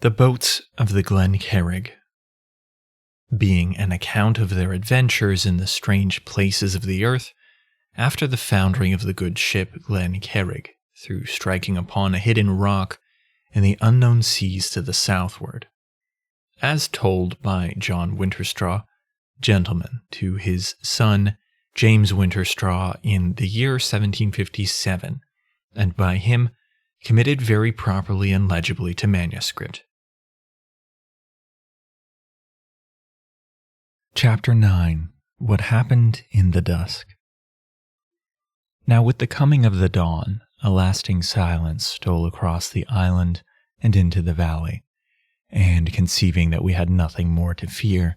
The Boats of the Glen Carrig, being an account of their adventures in the strange places of the earth after the foundering of the good ship Glen Carrig through striking upon a hidden rock in the unknown seas to the southward, as told by John Winterstraw, gentleman, to his son James Winterstraw in the year 1757, and by him committed very properly and legibly to manuscript. Chapter 9. What Happened in the Dusk. Now with the coming of the dawn, a lasting silence stole across the island and into the valley, and conceiving that we had nothing more to fear,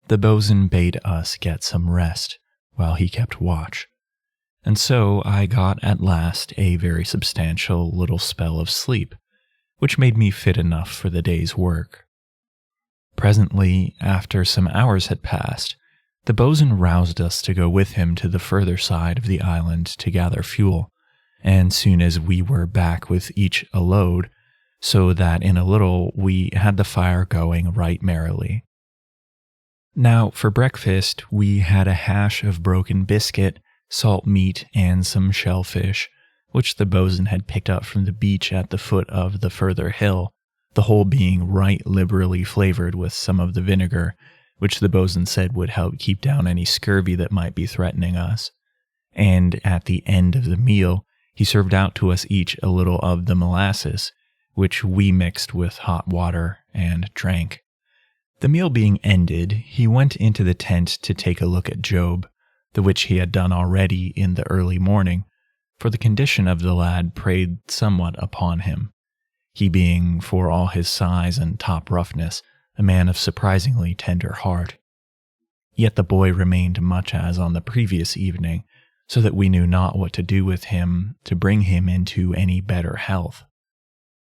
the boatswain bade us get some rest while he kept watch. And so I got at last a very substantial little spell of sleep, which made me fit enough for the day's work. Presently, after some hours had passed, the boatswain roused us to go with him to the further side of the island to gather fuel, and soon as we were back with each a load, so that in a little we had the fire going right merrily. Now, for breakfast, we had a hash of broken biscuit, salt meat, and some shellfish, which the boatswain had picked up from the beach at the foot of the further hill, the whole being right liberally flavored with some of the vinegar, which the boatswain said would help keep down any scurvy that might be threatening us. And at the end of the meal, he served out to us each a little of the molasses, which we mixed with hot water and drank. The meal being ended, he went into the tent to take a look at Job, the which he had done already in the early morning, for the condition of the lad preyed somewhat upon him, he being, for all his size and top roughness, a man of surprisingly tender heart. Yet the boy remained much as on the previous evening, so that we knew not what to do with him to bring him into any better health.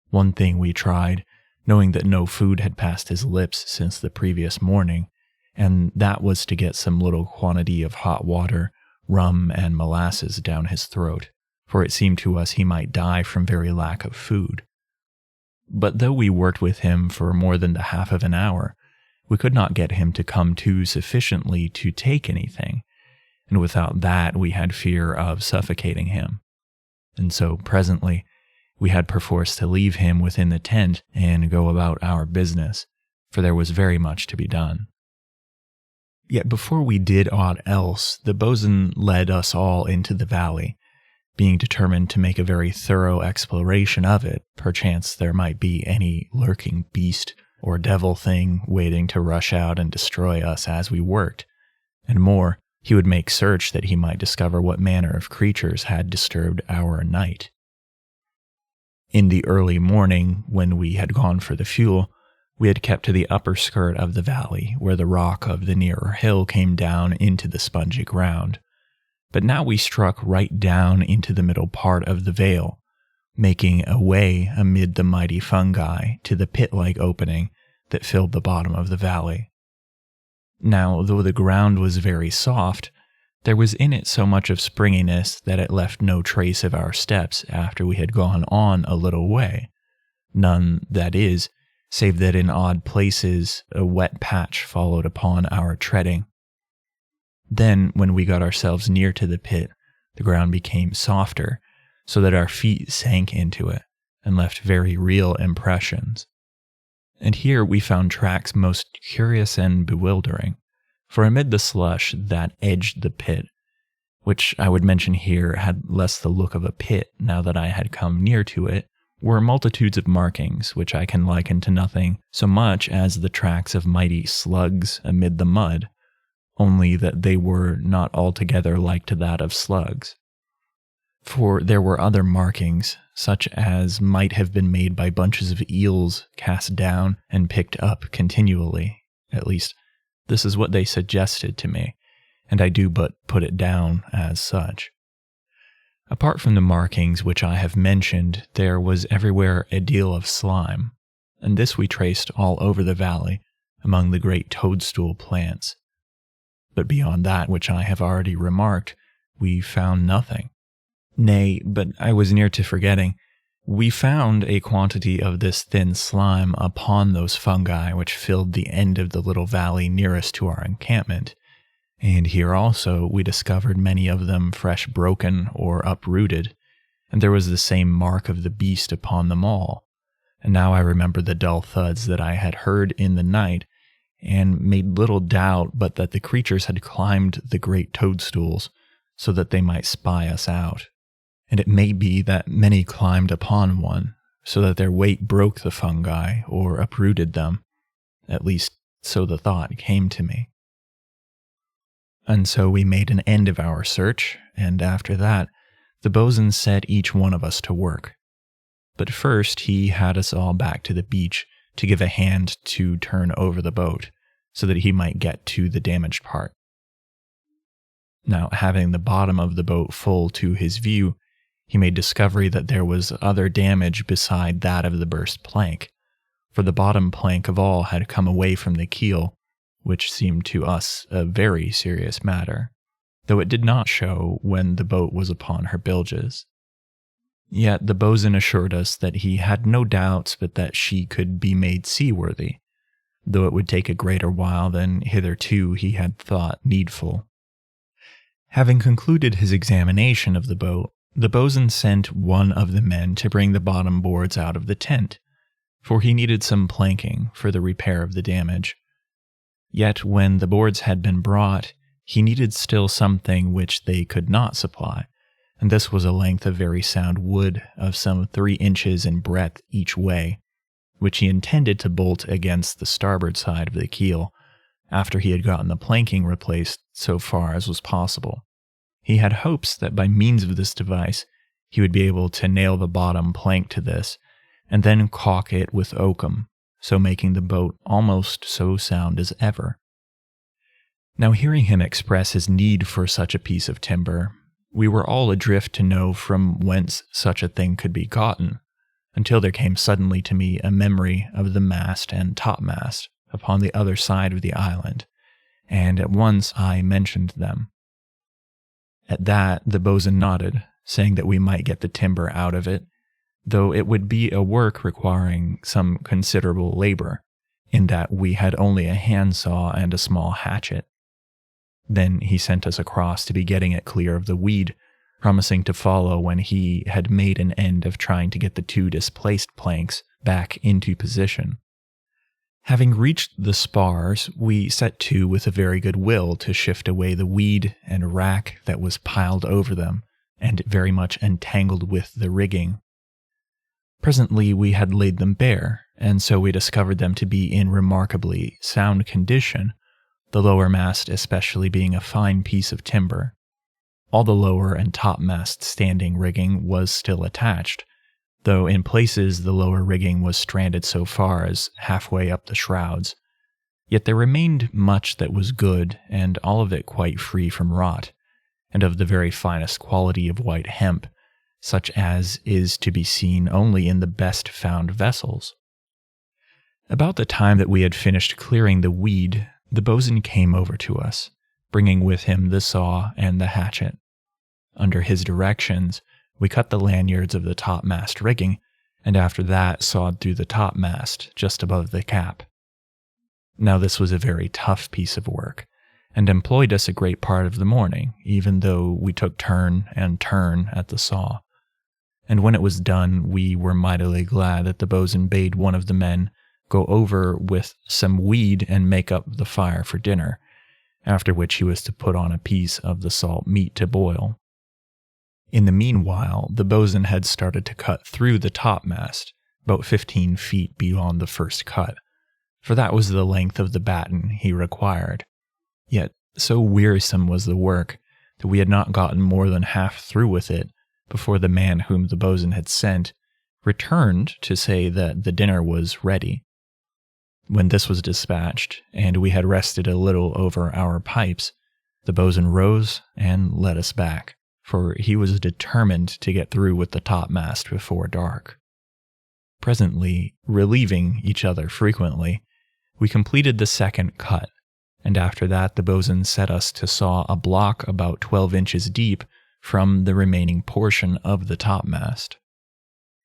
One thing we tried, knowing that no food had passed his lips since the previous morning, and that was to get some little quantity of hot water, rum, and molasses down his throat, for it seemed to us he might die from very lack of food. But though we worked with him for more than the half of an hour, we could not get him to come to sufficiently to take anything, and without that we had fear of suffocating him. And so presently we had perforce to leave him within the tent and go about our business, for there was very much to be done. Yet before we did aught else, the boatswain led us all into the valley, being determined to make a very thorough exploration of it. Perchance there might be any lurking beast or devil thing waiting to rush out and destroy us as we worked, and more, he would make search that he might discover what manner of creatures had disturbed our night. In the early morning, when we had gone for the fuel, we had kept to the upper skirt of the valley, where the rock of the nearer hill came down into the spongy ground. But now we struck right down into the middle part of the vale, making a way amid the mighty fungi to the pit-like opening that filled the bottom of the valley. Now, though the ground was very soft, there was in it so much of springiness that it left no trace of our steps after we had gone on a little way, none, that is, save that in odd places a wet patch followed upon our treading. Then, when we got ourselves near to the pit, the ground became softer, so that our feet sank into it, and left very real impressions. And here we found tracks most curious and bewildering, for amid the slush that edged the pit, which I would mention here had less the look of a pit now that I had come near to it, were multitudes of markings which I can liken to nothing so much as the tracks of mighty slugs amid the mud, only that they were not altogether like to that of slugs. For there were other markings, such as might have been made by bunches of eels cast down and picked up continually. At least, this is what they suggested to me, and I do but put it down as such. Apart from the markings which I have mentioned, there was everywhere a deal of slime, and this we traced all over the valley, among the great toadstool plants. But beyond that which I have already remarked, we found nothing. Nay, but I was near to forgetting, We found a quantity of this thin slime upon those fungi which filled the end of the little valley nearest to our encampment, and here also we discovered many of them fresh broken or uprooted, and there was the same mark of the beast upon them all. And now I remember the dull thuds that I had heard in the night, and made little doubt but that the creatures had climbed the great toadstools so that they might spy us out. And it may be that many climbed upon one, so that their weight broke the fungi or uprooted them. At least, so the thought came to me. And so we made an end of our search, and after that, the bosun set each one of us to work. But first he had us all back to the beach to give a hand to turn over the boat, so that he might get to the damaged part. Now, having the bottom of the boat full to his view, he made discovery that there was other damage beside that of the burst plank, for the bottom plank of all had come away from the keel, which seemed to us a very serious matter, though it did not show when the boat was upon her bilges. Yet the bosun assured us that he had no doubts but that she could be made seaworthy, though it would take a greater while than hitherto he had thought needful. Having concluded his examination of the boat, the bosun sent one of the men to bring the bottom boards out of the tent, for he needed some planking for the repair of the damage. Yet when the boards had been brought, he needed still something which they could not supply, and this was a length of very sound wood of some 3 inches in breadth each way, which he intended to bolt against the starboard side of the keel, after he had gotten the planking replaced so far as was possible. He had hopes that by means of this device he would be able to nail the bottom plank to this, and then caulk it with oakum, so making the boat almost so sound as ever. Now, hearing him express his need for such a piece of timber, we were all adrift to know from whence such a thing could be gotten, until there came suddenly to me a memory of the mast and topmast upon the other side of the island, and at once I mentioned them. At that the bosun nodded, saying that we might get the timber out of it, though it would be a work requiring some considerable labor, in that we had only a handsaw and a small hatchet. Then he sent us across to be getting it clear of the weed, promising to follow when he had made an end of trying to get the 2 displaced planks back into position. Having reached the spars, we set to with a very good will to shift away the weed and wrack that was piled over them, and very much entangled with the rigging. Presently we had laid them bare, and so we discovered them to be in remarkably sound condition, the lower mast especially being a fine piece of timber. All the lower and topmast standing rigging was still attached, though in places the lower rigging was stranded so far as halfway up the shrouds. Yet there remained much that was good, and all of it quite free from rot, and of the very finest quality of white hemp, such as is to be seen only in the best found vessels. About the time that we had finished clearing the weed, the bosun came over to us, bringing with him the saw and the hatchet. Under his directions, we cut the lanyards of the topmast rigging, and after that sawed through the topmast just above the cap. Now this was a very tough piece of work, and employed us a great part of the morning, even though we took turn and turn at the saw. And when it was done, we were mightily glad that the bosun bade one of the men go over with some weed and make up the fire for dinner, after which he was to put on a piece of the salt meat to boil. In the meanwhile, the bosun had started to cut through the topmast, about 15 feet beyond the first cut, for that was the length of the batten he required. Yet so wearisome was the work that we had not gotten more than half through with it before the man whom the bosun had sent returned to say that the dinner was ready. When this was dispatched, and we had rested a little over our pipes, the bosun rose and led us back, for he was determined to get through with the topmast before dark. Presently, relieving each other frequently, we completed the second cut, and after that the bosun set us to saw a block about 12 inches deep from the remaining portion of the topmast.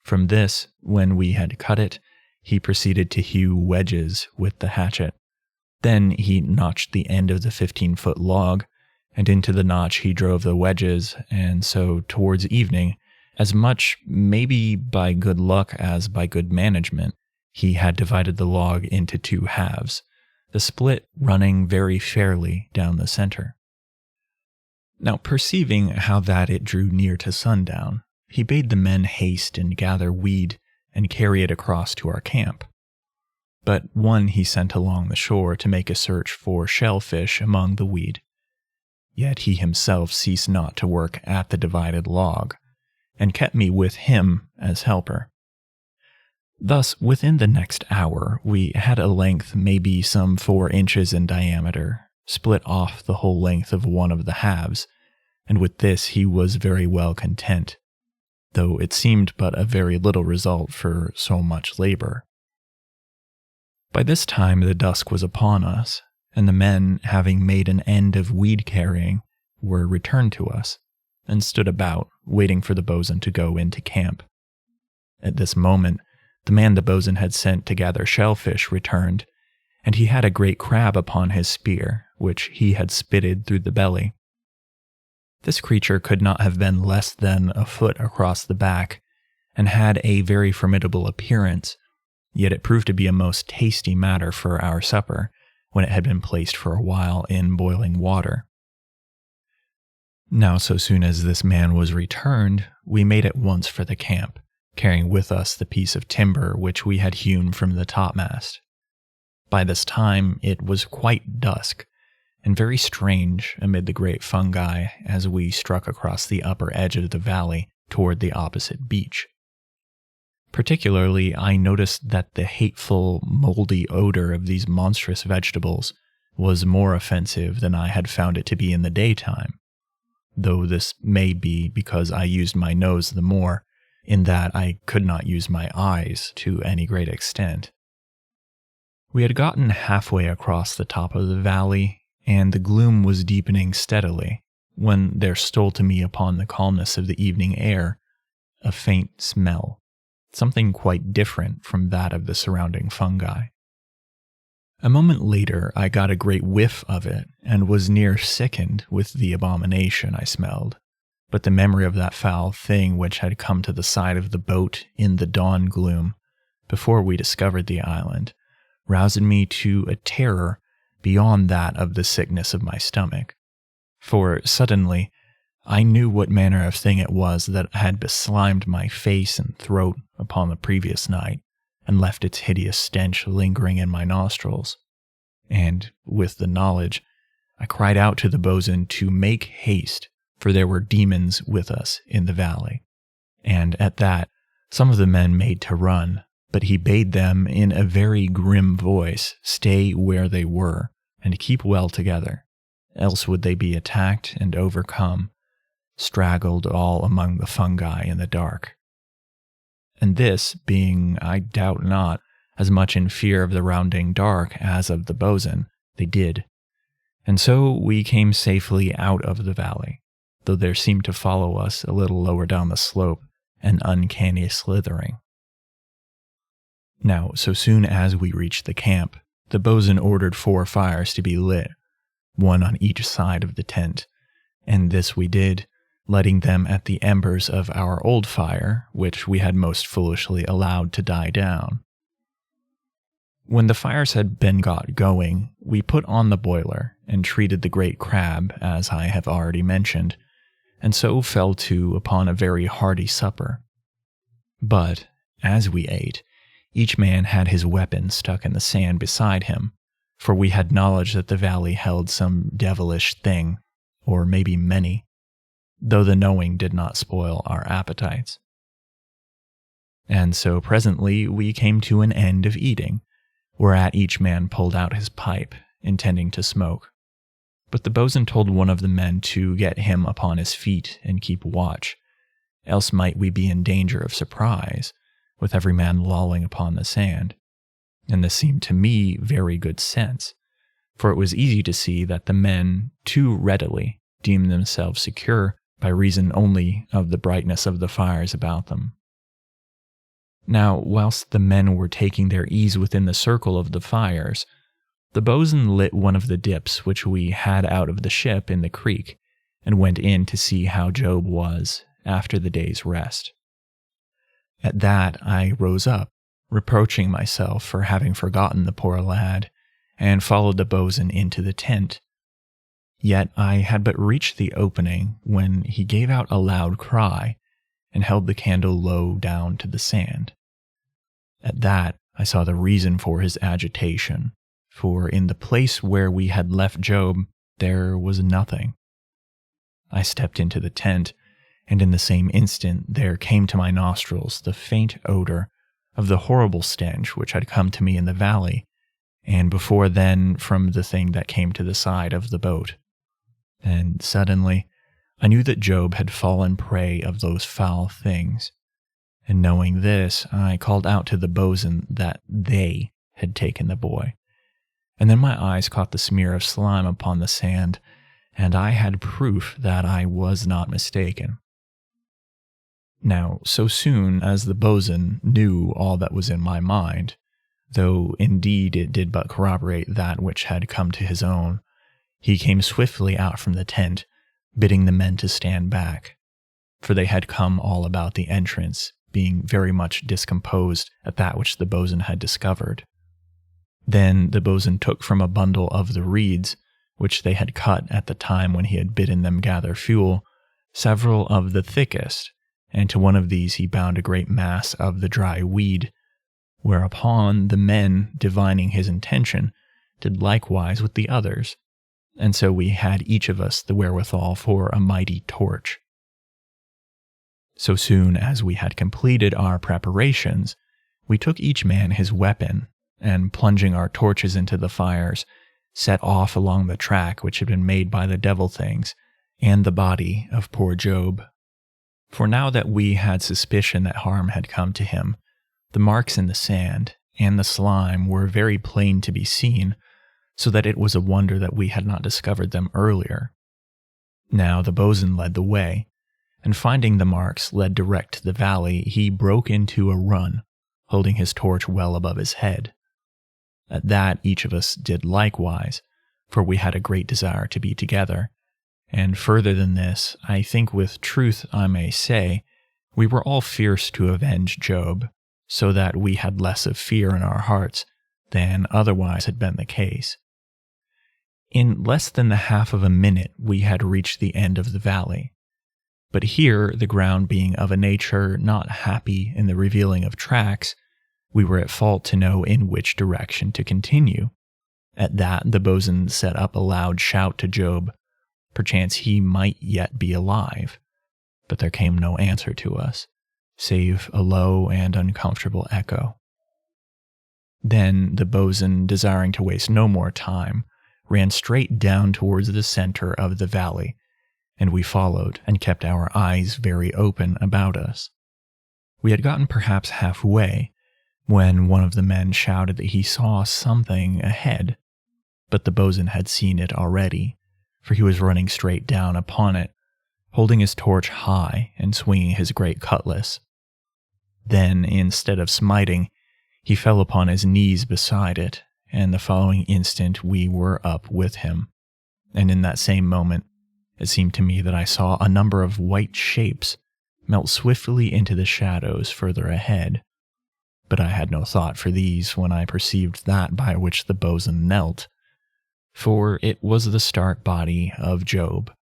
From this, when we had cut it, he proceeded to hew wedges with the hatchet. Then he notched the end of the 15-foot log, and into the notch he drove the wedges, and so towards evening, as much maybe by good luck as by good management, he had divided the log into 2 halves, the split running very fairly down the center. Now, perceiving how that it drew near to sundown, he bade the men haste and gather weed and carry it across to our camp. But one he sent along the shore to make a search for shellfish among the weed. Yet he himself ceased not to work at the divided log, and kept me with him as helper. Thus, within the next hour, we had a length maybe some 4 inches in diameter, split off the whole length of one of the halves, and with this he was very well content, though it seemed but a very little result for so much labor. By this time the dusk was upon us, and the men, having made an end of weed carrying, were returned to us, and stood about, waiting for the boatswain to go into camp. At this moment, the man the boatswain had sent to gather shellfish returned, and he had a great crab upon his spear, which he had spitted through the belly. This creature could not have been less than a foot across the back, and had a very formidable appearance, yet it proved to be a most tasty matter for our supper, when it had been placed for a while in boiling water. Now, so soon as this man was returned, we made at once for the camp, carrying with us the piece of timber which we had hewn from the topmast. By this time it was quite dusk, and very strange amid the great fungi as we struck across the upper edge of the valley toward the opposite beach. Particularly, I noticed that the hateful, moldy odor of these monstrous vegetables was more offensive than I had found it to be in the daytime, though this may be because I used my nose the more, in that I could not use my eyes to any great extent. We had gotten halfway across the top of the valley, and the gloom was deepening steadily, when there stole to me upon the calmness of the evening air a faint smell, something quite different from that of the surrounding fungi. A moment later I got a great whiff of it, and was near sickened with the abomination I smelled, but the memory of that foul thing which had come to the side of the boat in the dawn gloom, before we discovered the island, roused me to a terror beyond that of the sickness of my stomach, for suddenly I knew what manner of thing it was that had beslimed my face and throat upon the previous night, and left its hideous stench lingering in my nostrils. And, with the knowledge, I cried out to the boatswain to make haste, for there were demons with us in the valley. And at that, some of the men made to run, but he bade them in a very grim voice stay where they were, and keep well together, else would they be attacked and overcome, straggled all among the fungi in the dark. And this, being, I doubt not, as much in fear of the rounding dark as of the boatswain, they did. And so we came safely out of the valley, though there seemed to follow us a little lower down the slope an uncanny slithering. Now, so soon as we reached the camp, the boatswain ordered 4 fires to be lit, one on each side of the tent, and this we did, lighting them at the embers of our old fire, which we had most foolishly allowed to die down. When the fires had been got going, we put on the boiler and treated the great crab, as I have already mentioned, and so fell to upon a very hearty supper. But, as we ate, each man had his weapon stuck in the sand beside him, for we had knowledge that the valley held some devilish thing, or maybe many, though the knowing did not spoil our appetites. And so presently we came to an end of eating, whereat each man pulled out his pipe, intending to smoke. But the boatswain told one of the men to get him upon his feet and keep watch, else might we be in danger of surprise, with every man lolling upon the sand. And this seemed to me very good sense, for it was easy to see that the men too readily deemed themselves secure by reason only of the brightness of the fires about them. Now, whilst the men were taking their ease within the circle of the fires, the bosun lit one of the dips which we had out of the ship in the creek, and went in to see how Job was after the day's rest. At that I rose up, reproaching myself for having forgotten the poor lad, and followed the bosun into the tent. Yet I had but reached the opening when he gave out a loud cry and held the candle low down to the sand. At that I saw the reason for his agitation, for in the place where we had left Job there was nothing. I stepped into the tent, and in the same instant there came to my nostrils the faint odor of the horrible stench which had come to me in the valley, and before then from the thing that came to the side of the boat. And suddenly I knew that Job had fallen prey of those foul things, and knowing this, I called out to the bosun that they had taken the boy. And then my eyes caught the smear of slime upon the sand, and I had proof that I was not mistaken. Now, so soon as the bosun knew all that was in my mind, though indeed it did but corroborate that which had come to his own, he came swiftly out from the tent, bidding the men to stand back, for they had come all about the entrance, being very much discomposed at that which the bosun had discovered. Then the bosun took from a bundle of the reeds, which they had cut at the time when he had bidden them gather fuel, several of the thickest, and to one of these he bound a great mass of the dry weed, whereupon the men, divining his intention, did likewise with the others, and so we had each of us the wherewithal for a mighty torch. So soon as we had completed our preparations, we took each man his weapon, and plunging our torches into the fires, set off along the track which had been made by the devil things, and the body of poor Job. For now that we had suspicion that harm had come to him, the marks in the sand and the slime were very plain to be seen, so that it was a wonder that we had not discovered them earlier. Now the bosun led the way, and finding the marks led direct to the valley, he broke into a run, holding his torch well above his head. At that each of us did likewise, for we had a great desire to be together, and further than this, I think with truth I may say, we were all fierce to avenge Job, so that we had less of fear in our hearts than otherwise had been the case. In less than the half of a minute we had reached the end of the valley, but here, the ground being of a nature not happy in the revealing of tracks, we were at fault to know in which direction to continue. At that the bosun set up a loud shout to Job. Perchance he might yet be alive, but there came no answer to us, save a low and uncomfortable echo. Then the bosun, desiring to waste no more time, ran straight down towards the center of the valley, and we followed and kept our eyes very open about us. We had gotten perhaps halfway, when one of the men shouted that he saw something ahead, but the bosun had seen it already, for he was running straight down upon it, holding his torch high and swinging his great cutlass. Then, instead of smiting, he fell upon his knees beside it, and the following instant we were up with him, and in that same moment it seemed to me that I saw a number of white shapes melt swiftly into the shadows further ahead, but I had no thought for these when I perceived that by which the bosun knelt, for it was the stark body of Job,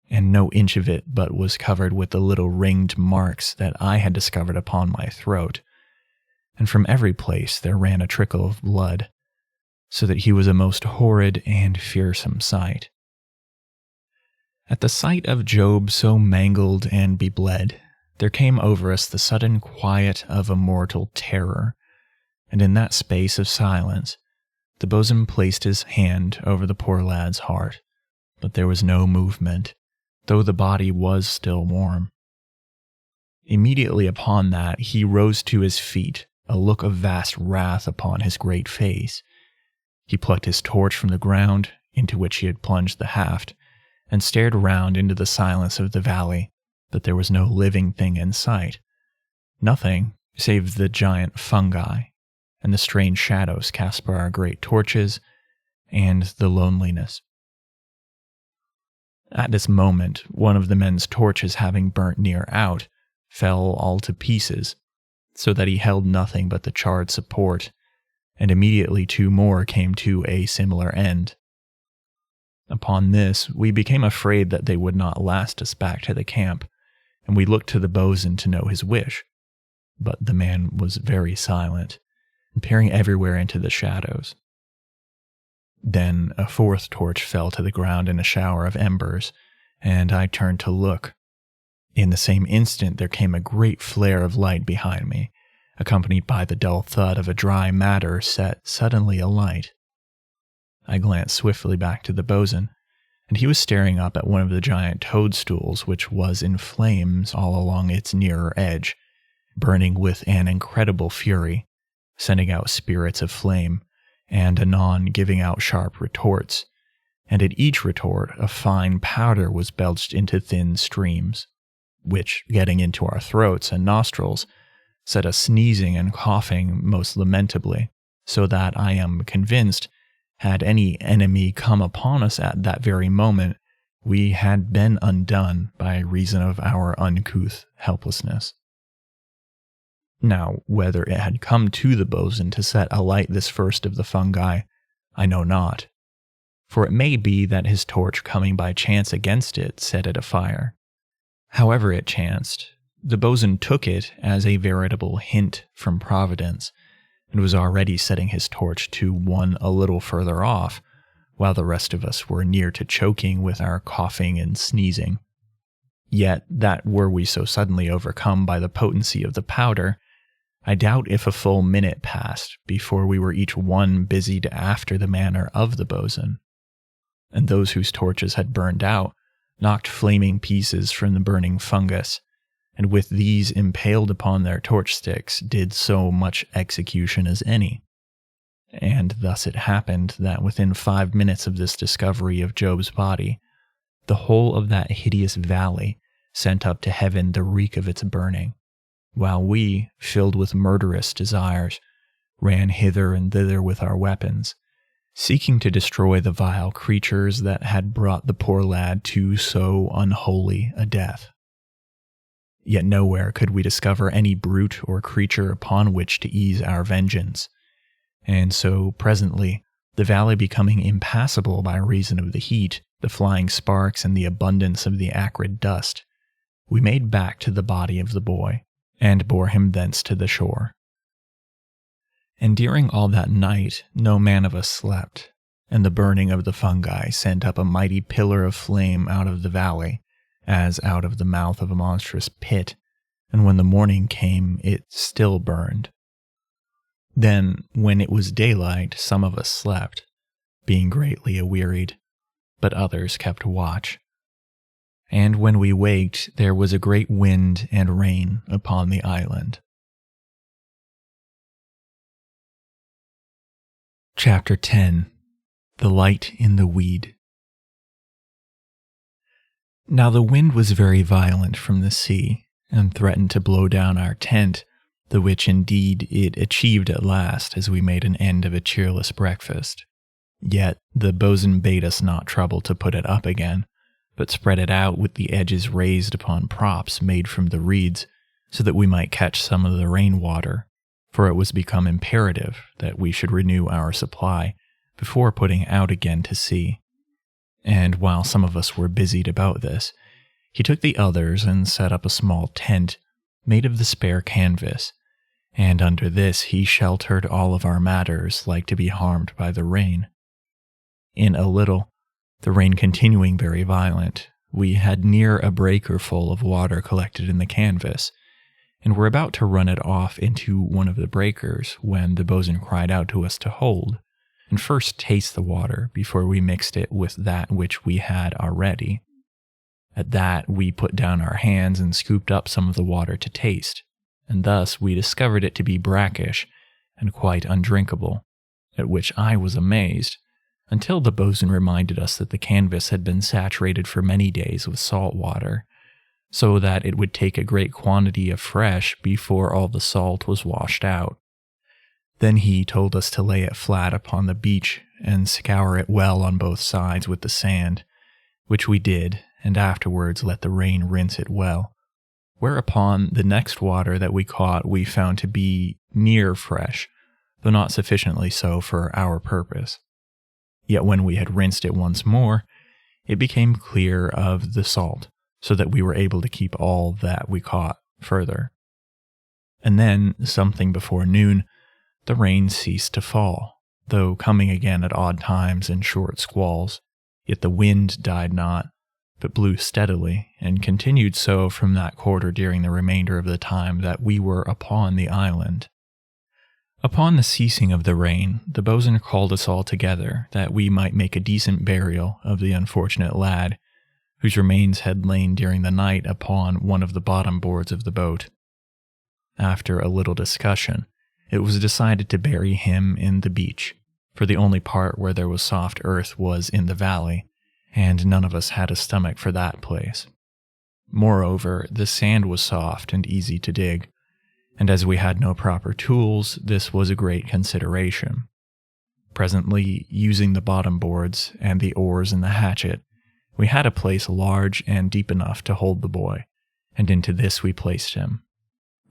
and no inch of it but was covered with the little ringed marks that I had discovered upon my throat, and from every place there ran a trickle of blood, so that he was a most horrid and fearsome sight. At the sight of Job so mangled and bebled, there came over us the sudden quiet of a mortal terror, and in that space of silence, the bosun placed his hand over the poor lad's heart, but there was no movement, though the body was still warm. Immediately upon that, he rose to his feet, a look of vast wrath upon his great face. He plucked his torch from the ground, into which he had plunged the haft, and stared round into the silence of the valley, but there was no living thing in sight. Nothing save the giant fungi and the strange shadows cast by our great torches and the loneliness. At this moment, one of the men's torches, having burnt near out, fell all to pieces, so that he held nothing but the charred support, and immediately 2 more came to a similar end. Upon this, we became afraid that they would not last us back to the camp, and we looked to the bosun to know his wish. But the man was very silent, and peering everywhere into the shadows. Then a 4th torch fell to the ground in a shower of embers, and I turned to look. In the same instant there came a great flare of light behind me, accompanied by the dull thud of a dry matter set suddenly alight. I glanced swiftly back to the bosun, and he was staring up at one of the giant toadstools which was in flames all along its nearer edge, burning with an incredible fury, sending out spirits of flame, and anon giving out sharp retorts, and at each retort a fine powder was belched into thin streams, which, getting into our throats and nostrils, set us sneezing and coughing most lamentably, so that I am convinced, had any enemy come upon us at that very moment, we had been undone by reason of our uncouth helplessness. Now, whether it had come to the bosun to set alight this first of the fungi, I know not, for it may be that his torch coming by chance against it set it afire. However it chanced, the bosun took it as a veritable hint from Providence, and was already setting his torch to one a little further off, while the rest of us were near to choking with our coughing and sneezing. Yet that were we so suddenly overcome by the potency of the powder, I doubt if a full minute passed before we were each one busied after the manner of the bosun, and those whose torches had burned out knocked flaming pieces from the burning fungus, and with these impaled upon their torch sticks did so much execution as any. And thus it happened that within 5 minutes of this discovery of Job's body, the whole of that hideous valley sent up to heaven the reek of its burning, while we, filled with murderous desires, ran hither and thither with our weapons, seeking to destroy the vile creatures that had brought the poor lad to so unholy a death. Yet nowhere could we discover any brute or creature upon which to ease our vengeance, and so presently, the valley becoming impassable by reason of the heat, the flying sparks, and the abundance of the acrid dust, we made back to the body of the boy, and bore him thence to the shore. And during all that night no man of us slept, and the burning of the fungi sent up a mighty pillar of flame out of the valley, as out of the mouth of a monstrous pit, and when the morning came it still burned. Then, when it was daylight, some of us slept, being greatly awearied, but others kept watch. And when we waked, there was a great wind and rain upon the island. Chapter 10. The Light in the Weed. Now the wind was very violent from the sea, and threatened to blow down our tent, the which indeed it achieved at last as we made an end of a cheerless breakfast. Yet the bosun bade us not trouble to put it up again, but spread it out with the edges raised upon props made from the reeds, so that we might catch some of the rain water, for it was become imperative that we should renew our supply before putting out again to sea. And while some of us were busied about this, he took the others and set up a small tent made of the spare canvas, and under this he sheltered all of our matters like to be harmed by the rain. In a little, the rain continuing very violent, we had near a breaker full of water collected in the canvas, and were about to run it off into one of the breakers when the bosun cried out to us to hold, and first taste the water before we mixed it with that which we had already. At that we put down our hands and scooped up some of the water to taste, and thus we discovered it to be brackish and quite undrinkable, at which I was amazed, until the bosun reminded us that the canvas had been saturated for many days with salt water, so that it would take a great quantity of fresh before all the salt was washed out. Then he told us to lay it flat upon the beach and scour it well on both sides with the sand, which we did, and afterwards let the rain rinse it well. Whereupon the next water that we caught we found to be near fresh, though not sufficiently so for our purpose. Yet when we had rinsed it once more, it became clear of the salt, so that we were able to keep all that we caught further. And then, something before noon, the rain ceased to fall, though coming again at odd times in short squalls, yet the wind died not, but blew steadily, and continued so from that quarter during the remainder of the time that we were upon the island. Upon the ceasing of the rain, the boatswain called us all together, that we might make a decent burial of the unfortunate lad, whose remains had lain during the night upon one of the bottom boards of the boat. After a little discussion, it was decided to bury him in the beach, for the only part where there was soft earth was in the valley, and none of us had a stomach for that place. Moreover, the sand was soft and easy to dig, and as we had no proper tools, this was a great consideration. Presently, using the bottom boards and the oars and the hatchet, we had a place large and deep enough to hold the boy, and into this we placed him.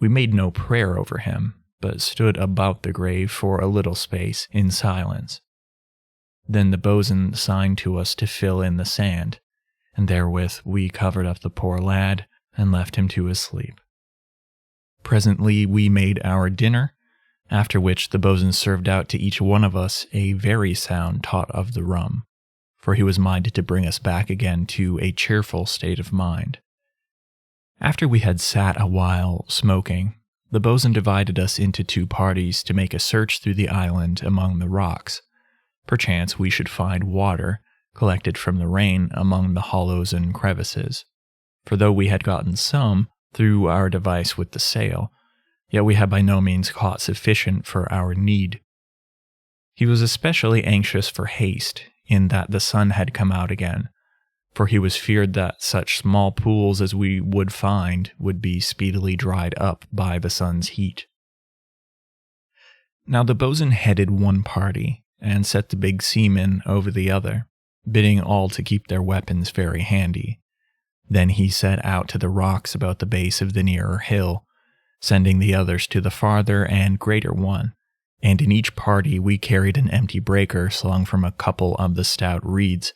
We made no prayer over him, but stood about the grave for a little space in silence. Then the boatswain signed to us to fill in the sand, and therewith we covered up the poor lad and left him to his sleep. Presently we made our dinner, after which the boatswain served out to each one of us a very sound tot of the rum, for he was minded to bring us back again to a cheerful state of mind. After we had sat a while smoking, the boatswain divided us into two parties to make a search through the island among the rocks. Perchance we should find water, collected from the rain, among the hollows and crevices. For though we had gotten some, through our device with the sail, yet we had by no means caught sufficient for our need. He was especially anxious for haste, in that the sun had come out again, for he was feared that such small pools as we would find would be speedily dried up by the sun's heat. Now the boatswain headed one party, and set the big seamen over the other, bidding all to keep their weapons very handy. Then he set out to the rocks about the base of the nearer hill, sending the others to the farther and greater one, and in each party we carried an empty breaker slung from a couple of the stout reeds,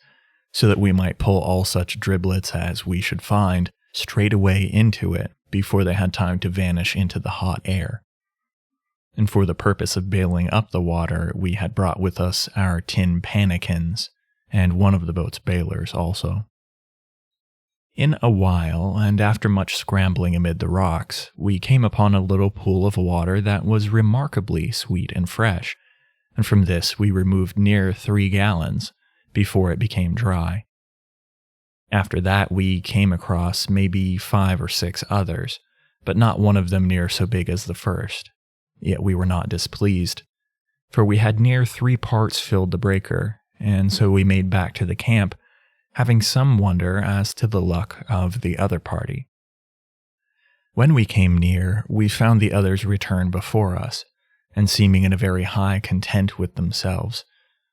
so that we might pull all such driblets as we should find straight away into it before they had time to vanish into the hot air. And for the purpose of bailing up the water, we had brought with us our tin pannikins, and one of the boat's bailers also. In a while, and after much scrambling amid the rocks, we came upon a little pool of water that was remarkably sweet and fresh, and from this we removed near 3 gallons, before it became dry. After that we came across maybe 5 or 6 others, but not one of them near so big as the first. Yet we were not displeased, for we had near 3 parts filled the breaker, and so we made back to the camp, having some wonder as to the luck of the other party. When we came near, we found the others return before us, and seeming in a very high content with themselves,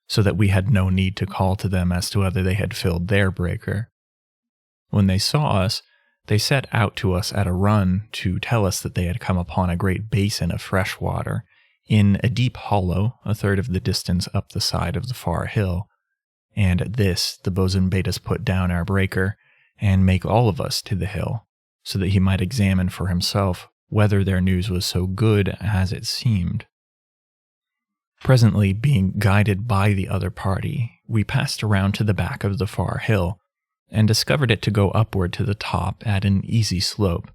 so that we had no need to call to them as to whether they had filled their breaker. When they saw us, they set out to us at a run to tell us that they had come upon a great basin of fresh water, in a deep hollow, a third of the distance up the side of the far hill, and at this the boatswain bade us put down our breaker, and make all of us to the hill, so that he might examine for himself whether their news was so good as it seemed. Presently, being guided by the other party, we passed around to the back of the far hill, and discovered it to go upward to the top at an easy slope,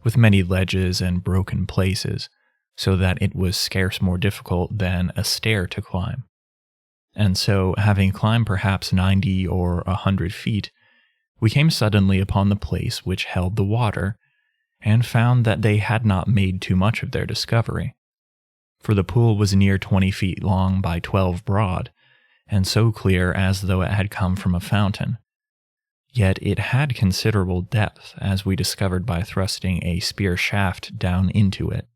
with many ledges and broken places, so that it was scarce more difficult than a stair to climb. And so, having climbed perhaps 90 or 100 feet, we came suddenly upon the place which held the water, and found that they had not made too much of their discovery. For the pool was near 20 feet long by 12 broad, and so clear as though it had come from a fountain. yet it had considerable depth, as we discovered by thrusting a spear shaft down into it.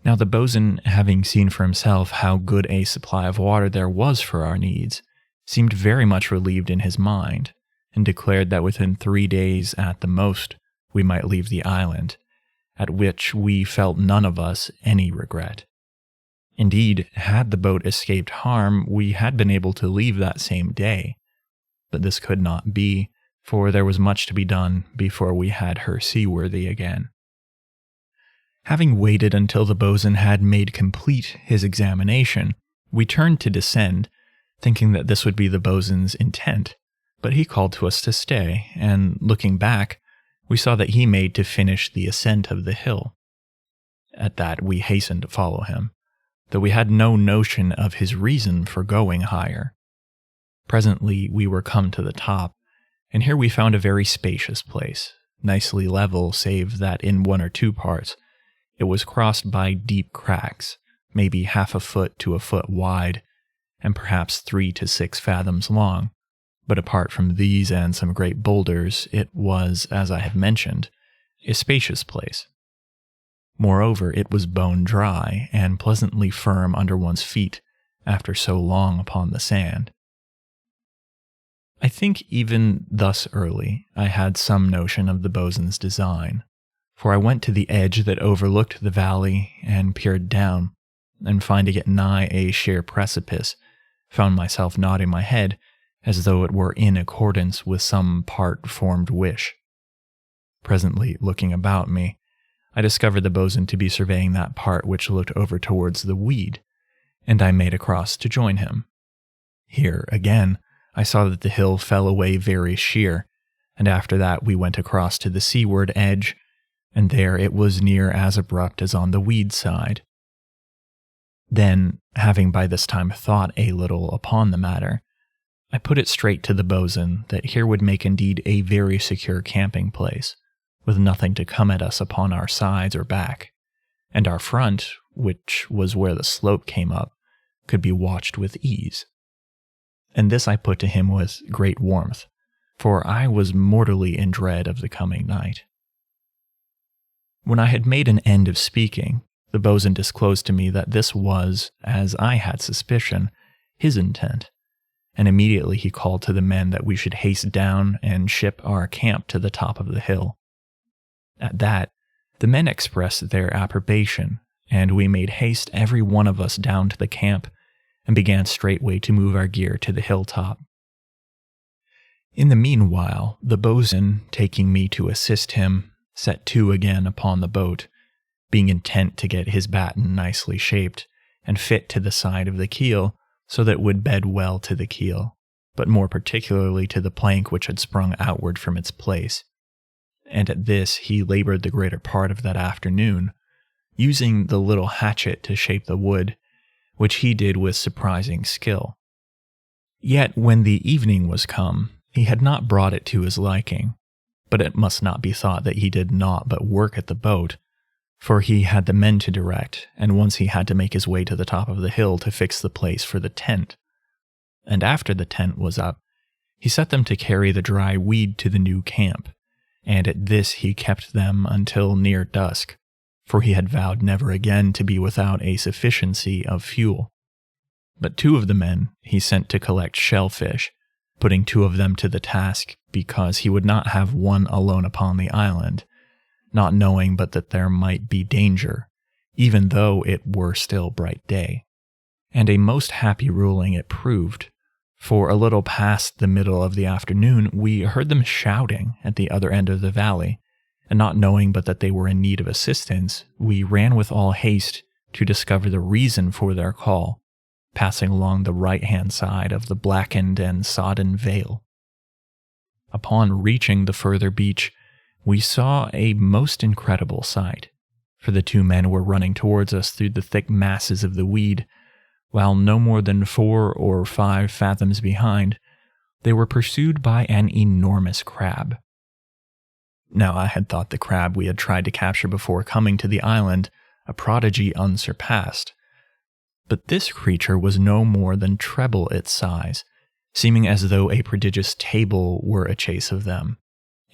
Now the bosun, having seen for himself how good a supply of water there was for our needs, seemed very much relieved in his mind, and declared that within 3 days at the most we might leave the island, at which we felt none of us any regret. Indeed, had the boat escaped harm, we had been able to leave that same day, but this could not be, for there was much to be done before we had her seaworthy again. Having waited until the bosun had made complete his examination, we turned to descend, thinking that this would be the bosun's intent, but he called to us to stay, and looking back, we saw that he made to finish the ascent of the hill. At that we hastened to follow him, though we had no notion of his reason for going higher. Presently we were come to the top, and here we found a very spacious place, nicely level save that in 1 or 2 parts it was crossed by deep cracks, maybe half a foot to a foot wide, and perhaps 3 to 6 fathoms long. But apart from these and some great boulders, it was, as I have mentioned, a spacious place. Moreover, it was bone dry and pleasantly firm under one's feet after so long upon the sand. I think even thus early I had some notion of the bosun's design, for I went to the edge that overlooked the valley and peered down, and finding it nigh a sheer precipice, found myself nodding my head as though it were in accordance with some part-formed wish. Presently, looking about me, I discovered the bosun to be surveying that part which looked over towards the weed, and I made across to join him. Here, again, I saw that the hill fell away very sheer, and after that we went across to the seaward edge, and there it was near as abrupt as on the weed side. Then, having by this time thought a little upon the matter, I put it straight to the bosun that here would make indeed a very secure camping place, with nothing to come at us upon our sides or back, and our front, which was where the slope came up, could be watched with ease. And this I put to him with great warmth, for I was mortally in dread of the coming night. When I had made an end of speaking, the bosun disclosed to me that this was, as I had suspicion, his intent, and immediately he called to the men that we should haste down and ship our camp to the top of the hill. At that, the men expressed their approbation, and we made haste every one of us down to the camp, and began straightway to move our gear to the hilltop. In the meanwhile, the bosun, taking me to assist him, set to again upon the boat, being intent to get his batten nicely shaped and fit to the side of the keel so that it would bed well to the keel, but more particularly to the plank which had sprung outward from its place. And at this he labored the greater part of that afternoon, using the little hatchet to shape the wood, which he did with surprising skill. Yet when the evening was come, he had not brought it to his liking, but it must not be thought that he did naught but work at the boat, for he had the men to direct, and once he had to make his way to the top of the hill to fix the place for the tent. And after the tent was up, he set them to carry the dry weed to the new camp, and at this he kept them until near dusk, for he had vowed never again to be without a sufficiency of fuel. But 2 of the men he sent to collect shellfish, putting 2 of them to the task because he would not have one alone upon the island, not knowing but that there might be danger, even though it were still bright day. And a most happy ruling it proved, for a little past the middle of the afternoon we heard them shouting at the other end of the valley, and not knowing but that they were in need of assistance, we ran with all haste to discover the reason for their call, passing along the right-hand side of the blackened and sodden vale. Upon reaching the further beach, we saw a most incredible sight, for the 2 men were running towards us through the thick masses of the weed, while no more than 4 or 5 fathoms behind, they were pursued by an enormous crab. Now I had thought the crab we had tried to capture before coming to the island a prodigy unsurpassed, but this creature was no more than treble its size, seeming as though a prodigious table were a chase of them.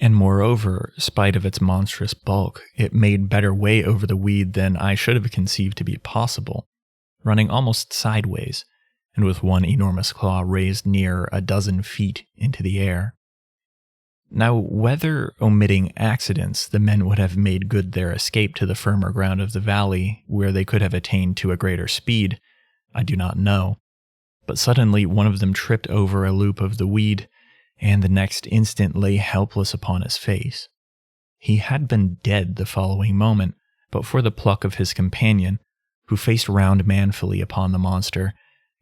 And moreover, spite of its monstrous bulk, it made better way over the weed than I should have conceived to be possible, running almost sideways, and with one enormous claw raised near 12 feet into the air. Now, whether, omitting accidents, the men would have made good their escape to the firmer ground of the valley, where they could have attained to a greater speed, I do not know. But suddenly one of them tripped over a loop of the weed, and the next instant lay helpless upon his face. He had been dead the following moment, but for the pluck of his companion, who faced round manfully upon the monster,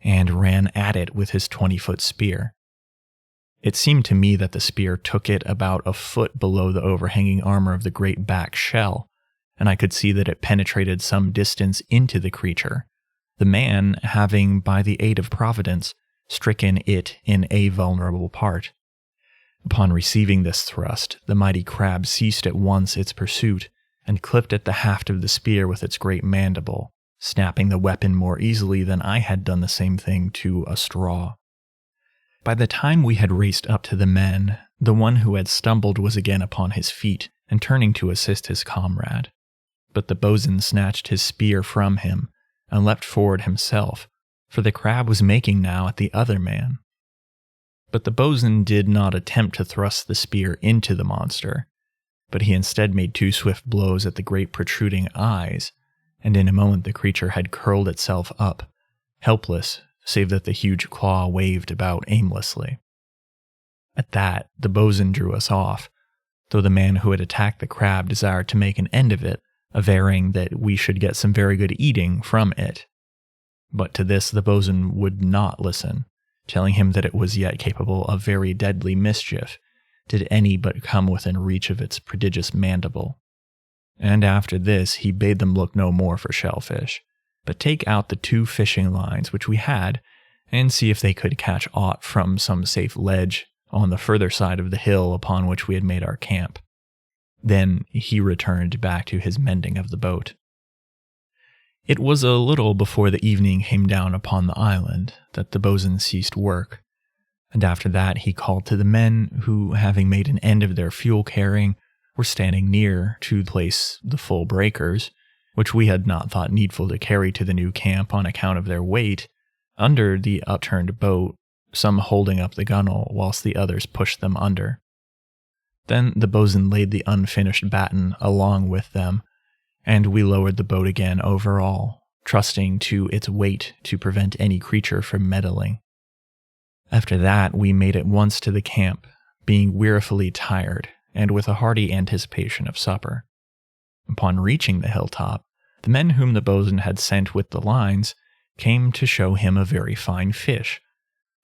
and ran at it with his 20-foot spear. It seemed to me that the spear took it about a foot below the overhanging armor of the great back shell, and I could see that it penetrated some distance into the creature, the man having, by the aid of Providence, stricken it in a vulnerable part. Upon receiving this thrust, the mighty crab ceased at once its pursuit, and clipped at the haft of the spear with its great mandible, snapping the weapon more easily than I had done the same thing to a straw. By the time we had raced up to the men, the one who had stumbled was again upon his feet and turning to assist his comrade. But the boatswain snatched his spear from him and leapt forward himself, for the crab was making now at the other man. But the boatswain did not attempt to thrust the spear into the monster, but he instead made 2 swift blows at the great protruding eyes, and in a moment the creature had curled itself up, helpless, save that the huge claw waved about aimlessly. At that, the boatswain drew us off, though the man who had attacked the crab desired to make an end of it, averring that we should get some very good eating from it. But to this the boatswain would not listen, telling him that it was yet capable of very deadly mischief, did any but come within reach of its prodigious mandible. And after this he bade them look no more for shellfish, but take out the 2 fishing lines which we had, and see if they could catch aught from some safe ledge on the further side of the hill upon which we had made our camp. Then he returned back to his mending of the boat. It was a little before the evening came down upon the island that the boatswain ceased work, and after that he called to the men who, having made an end of their fuel carrying, were standing near to place the full breakers, which we had not thought needful to carry to the new camp on account of their weight, under the upturned boat, some holding up the gunwale whilst the others pushed them under. Then the boatswain laid the unfinished batten along with them, and we lowered the boat again over all, trusting to its weight to prevent any creature from meddling. After that we made at once to the camp, being wearifully tired, and with a hearty anticipation of supper. Upon reaching the hilltop, the men whom the boatswain had sent with the lines came to show him a very fine fish,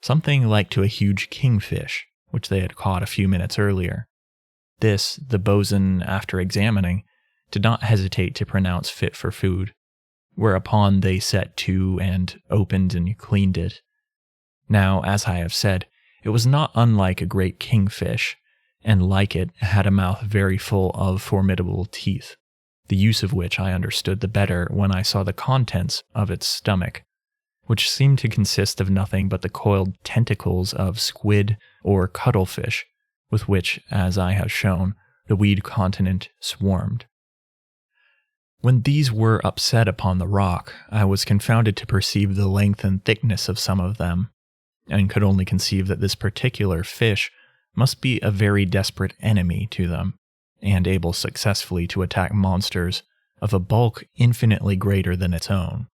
something like to a huge kingfish, which they had caught a few minutes earlier. This, the boatswain, after examining, did not hesitate to pronounce fit for food, whereupon they set to and opened and cleaned it. Now, as I have said, it was not unlike a great kingfish, and like it had a mouth very full of formidable teeth, the use of which I understood the better when I saw the contents of its stomach, which seemed to consist of nothing but the coiled tentacles of squid or cuttlefish, with which, as I have shown, the weed continent swarmed. When these were upset upon the rock, I was confounded to perceive the length and thickness of some of them, and could only conceive that this particular fish must be a very desperate enemy to them, and able successfully to attack monsters of a bulk infinitely greater than its own.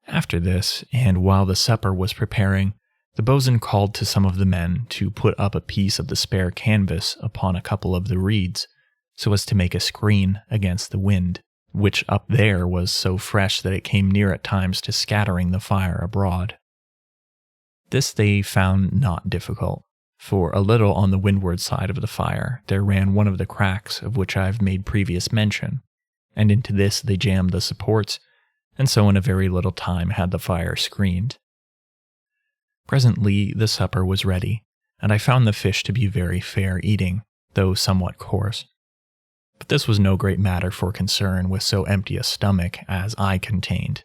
After this, and while the supper was preparing, the boatswain called to some of the men to put up a piece of the spare canvas upon a couple of the reeds, so as to make a screen against the wind, which up there was so fresh that it came near at times to scattering the fire abroad. This they found not difficult, for a little on the windward side of the fire there ran one of the cracks of which I have made previous mention, and into this they jammed the supports, and so in a very little time had the fire screened. Presently the supper was ready, and I found the fish to be very fair eating, though somewhat coarse. But this was no great matter for concern with so empty a stomach as I contained,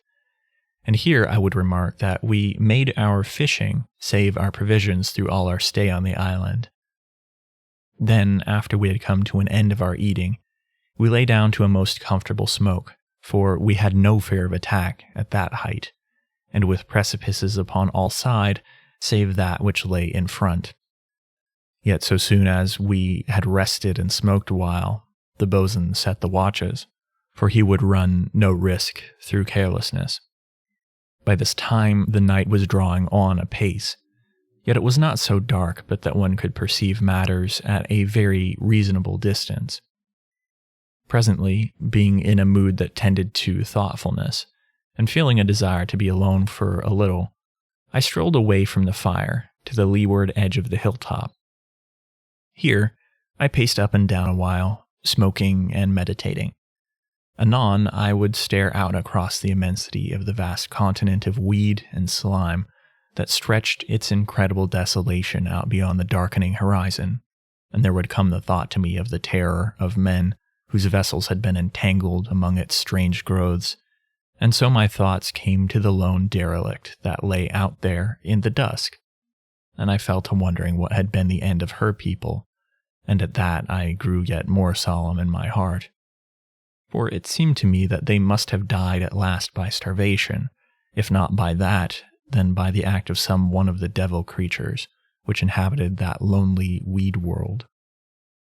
And here I would remark that we made our fishing save our provisions through all our stay on the island. Then, after we had come to an end of our eating, we lay down to a most comfortable smoke, for we had no fear of attack at that height, and with precipices upon all sides, save that which lay in front. Yet so soon as we had rested and smoked a while, the boatswain set the watches, for he would run no risk through carelessness. By this time the night was drawing on apace, yet it was not so dark but that one could perceive matters at a very reasonable distance. Presently, being in a mood that tended to thoughtfulness, and feeling a desire to be alone for a little, I strolled away from the fire to the leeward edge of the hilltop. Here, I paced up and down a while, smoking and meditating. Anon, I would stare out across the immensity of the vast continent of weed and slime that stretched its incredible desolation out beyond the darkening horizon, and there would come the thought to me of the terror of men whose vessels had been entangled among its strange growths, and so my thoughts came to the lone derelict that lay out there in the dusk, and I fell to wondering what had been the end of her people, and at that I grew yet more solemn in my heart. For it seemed to me that they must have died at last by starvation, if not by that, then by the act of some one of the devil creatures which inhabited that lonely weed world.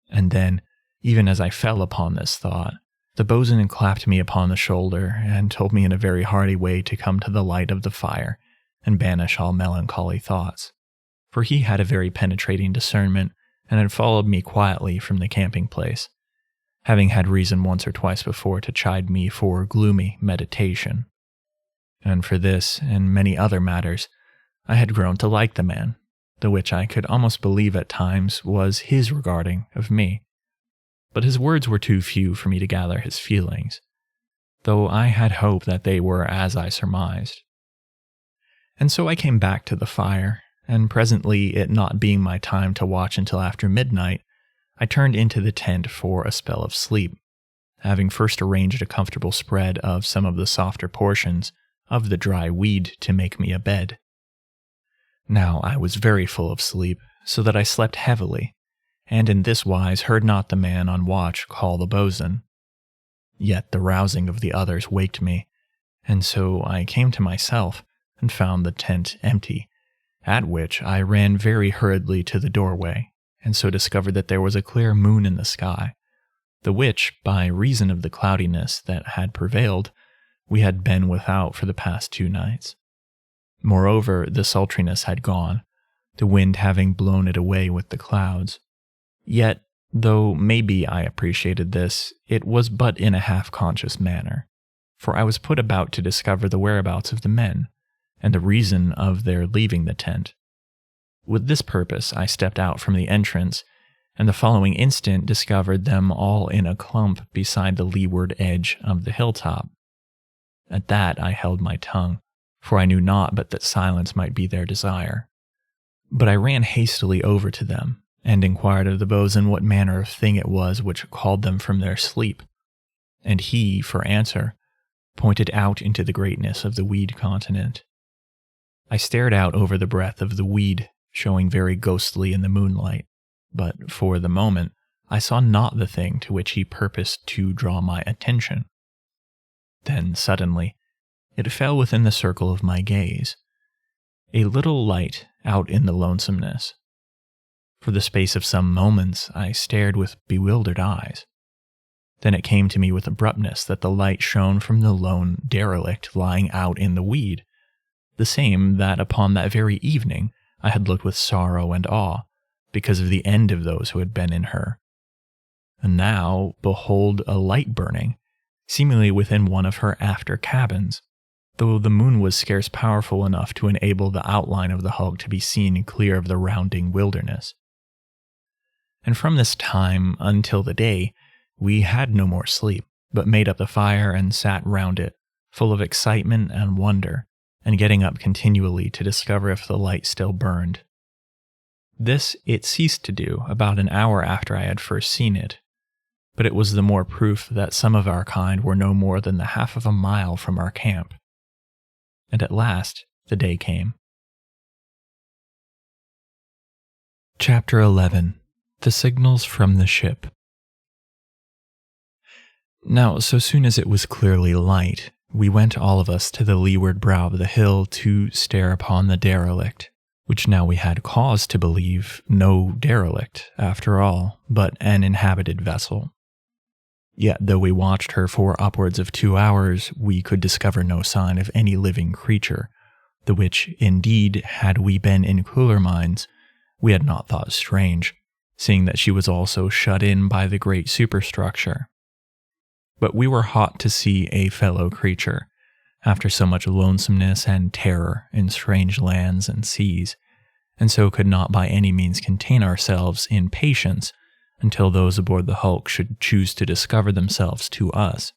And then, even as I fell upon this thought, the boatswain clapped me upon the shoulder and told me in a very hearty way to come to the light of the fire and banish all melancholy thoughts, for he had a very penetrating discernment and had followed me quietly from the camping place, having had reason once or twice before to chide me for gloomy meditation. And for this and many other matters, I had grown to like the man, the which I could almost believe at times was his regarding of me. But his words were too few for me to gather his feelings, though I had hoped that they were as I surmised. And so I came back to the fire, and presently, it not being my time to watch until after midnight, I turned into the tent for a spell of sleep, having first arranged a comfortable spread of some of the softer portions of the dry weed to make me a bed. Now I was very full of sleep, so that I slept heavily, and in this wise heard not the man on watch call the boatswain. Yet the rousing of the others waked me, and so I came to myself and found the tent empty, at which I ran very hurriedly to the doorway, and so discovered that there was a clear moon in the sky, the which, by reason of the cloudiness that had prevailed, we had been without for the past 2 nights. Moreover, the sultriness had gone, the wind having blown it away with the clouds. Yet, though maybe I appreciated this, it was but in a half-conscious manner, for I was put about to discover the whereabouts of the men, and the reason of their leaving the tent. With this purpose I stepped out from the entrance, and the following instant discovered them all in a clump beside the leeward edge of the hilltop. At that I held my tongue, for I knew not but that silence might be their desire. But I ran hastily over to them, and inquired of the boatswain what manner of thing it was which called them from their sleep, and he, for answer, pointed out into the greatness of the weed continent. I stared out over the breadth of the weed, showing very ghostly in the moonlight, but for the moment I saw not the thing to which he purposed to draw my attention. Then suddenly it fell within the circle of my gaze, a little light out in the lonesomeness. For the space of some moments I stared with bewildered eyes. Then it came to me with abruptness that the light shone from the lone derelict lying out in the weed, the same that upon that very evening I had looked with sorrow and awe, because of the end of those who had been in her. And now, behold a light burning, seemingly within one of her after cabins, though the moon was scarce powerful enough to enable the outline of the hulk to be seen clear of the rounding wilderness. And from this time until the day, we had no more sleep, but made up the fire and sat round it, full of excitement and wonder, and getting up continually to discover if the light still burned. This it ceased to do about an hour after I had first seen it, but it was the more proof that some of our kind were no more than the half of a mile from our camp. and at last the day came. Chapter 11. The Signals from the Ship. Now, so soon as it was clearly light, we went all of us to the leeward brow of the hill to stare upon the derelict, which now we had cause to believe no derelict, after all, but an inhabited vessel. Yet though we watched her for upwards of 2 hours, we could discover no sign of any living creature, the which, indeed, had we been in cooler minds, we had not thought strange, seeing that she was also shut in by the great superstructure. But we were hot to see a fellow creature, after so much lonesomeness and terror in strange lands and seas, and so could not by any means contain ourselves in patience until those aboard the hulk should choose to discover themselves to us.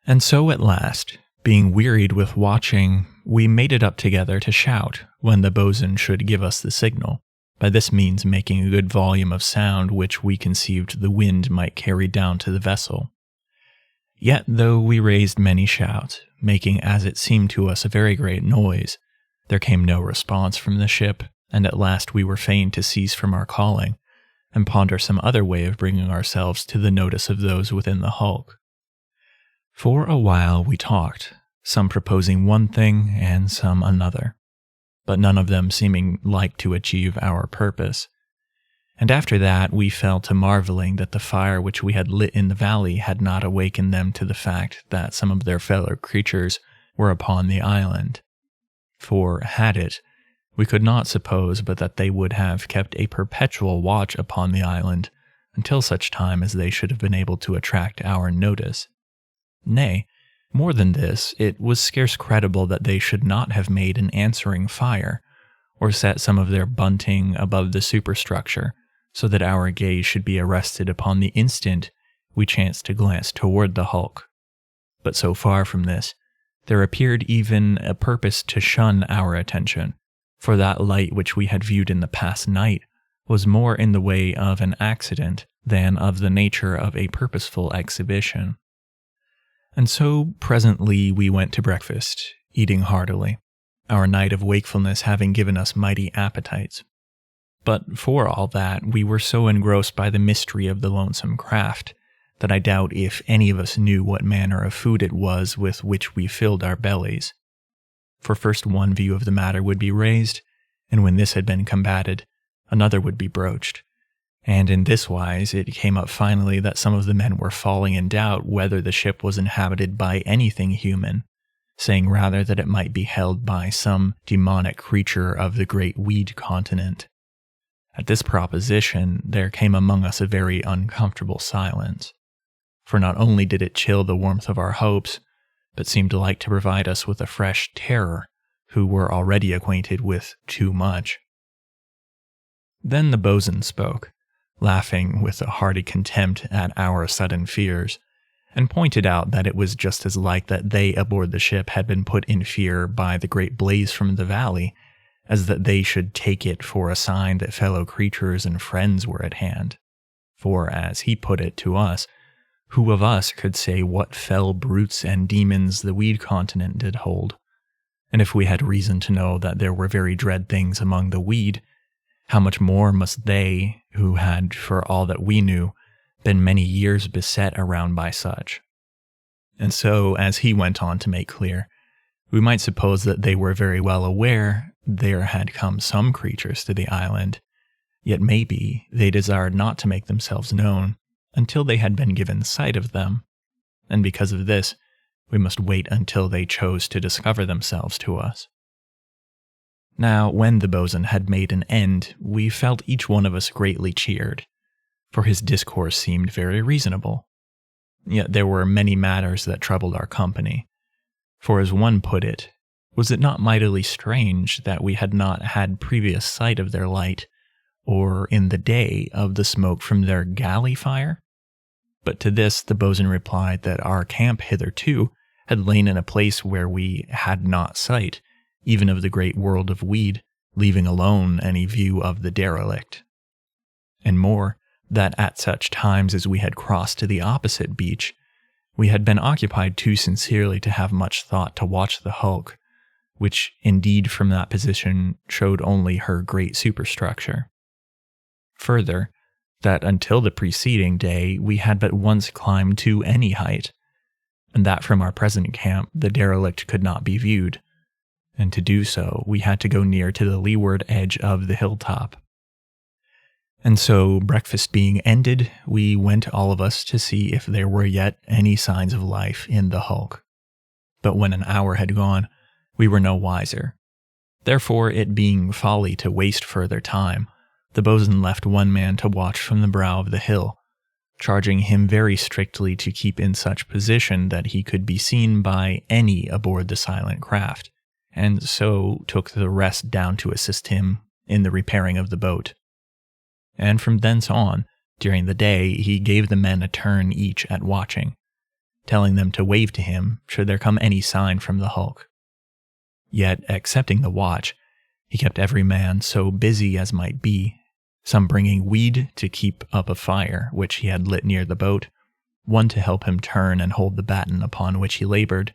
And so at last, being wearied with watching, we made it up together to shout when the boatswain should give us the signal, by this means making a good volume of sound which we conceived the wind might carry down to the vessel. Yet though we raised many shouts, making as it seemed to us a very great noise, there came no response from the ship, and at last we were fain to cease from our calling, and ponder some other way of bringing ourselves to the notice of those within the hulk. For a while we talked, some proposing one thing and some another, but none of them seeming like to achieve our purpose. And after that we fell to marveling that the fire which we had lit in the valley had not awakened them to the fact that some of their fellow creatures were upon the island. For, had it, we could not suppose but that they would have kept a perpetual watch upon the island until such time as they should have been able to attract our notice. Nay, more than this, it was scarce credible that they should not have made an answering fire, or set some of their bunting above the superstructure, so that our gaze should be arrested upon the instant we chanced to glance toward the hulk. But so far from this, there appeared even a purpose to shun our attention, for that light which we had viewed in the past night was more in the way of an accident than of the nature of a purposeful exhibition. And so presently we went to breakfast, eating heartily, our night of wakefulness having given us mighty appetites. But for all that, we were so engrossed by the mystery of the lonesome craft that I doubt if any of us knew what manner of food it was with which we filled our bellies. For first one view of the matter would be raised, and when this had been combated, another would be broached. And in this wise it came up finally that some of the men were falling in doubt whether the ship was inhabited by anything human, saying rather that it might be held by some demonic creature of the great weed continent. At this proposition, there came among us a very uncomfortable silence, for not only did it chill the warmth of our hopes, but seemed like to provide us with a fresh terror, who were already acquainted with too much. Then the boatswain spoke, laughing with a hearty contempt at our sudden fears, and pointed out that it was just as like that they aboard the ship had been put in fear by the great blaze from the valley, as that they should take it for a sign that fellow creatures and friends were at hand. For, as he put it to us, who of us could say what fell brutes and demons the weed continent did hold? And if we had reason to know that there were very dread things among the weed, how much more must they, who had, for all that we knew, been many years beset around by such? And so, as he went on to make clear, we might suppose that they were very well aware there had come some creatures to the island, yet maybe they desired not to make themselves known until they had been given sight of them, and because of this, we must wait until they chose to discover themselves to us. Now, when the boatswain had made an end, we felt each one of us greatly cheered, for his discourse seemed very reasonable. Yet there were many matters that troubled our company, for as one put it, was it not mightily strange that we had not had previous sight of their light, or in the day of the smoke from their galley fire? But to this the boatswain replied that our camp hitherto had lain in a place where we had not sight, even of the great world of weed, leaving alone any view of the derelict. And more, that at such times as we had crossed to the opposite beach, we had been occupied too sincerely to have much thought to watch the hulk, which indeed from that position showed only her great superstructure. Further, that until the preceding day we had but once climbed to any height, and that from our present camp the derelict could not be viewed, and to do so we had to go near to the leeward edge of the hilltop. And so, breakfast being ended, we went all of us to see if there were yet any signs of life in the hulk. But when an hour had gone, we were no wiser. Therefore, it being folly to waste further time, the boatswain left one man to watch from the brow of the hill, charging him very strictly to keep in such position that he could be seen by any aboard the silent craft, and so took the rest down to assist him in the repairing of the boat. And from thence on, during the day, he gave the men a turn each at watching, telling them to wave to him should there come any sign from the hulk. Yet, excepting the watch, he kept every man so busy as might be, some bringing weed to keep up a fire which he had lit near the boat, one to help him turn and hold the batten upon which he labored,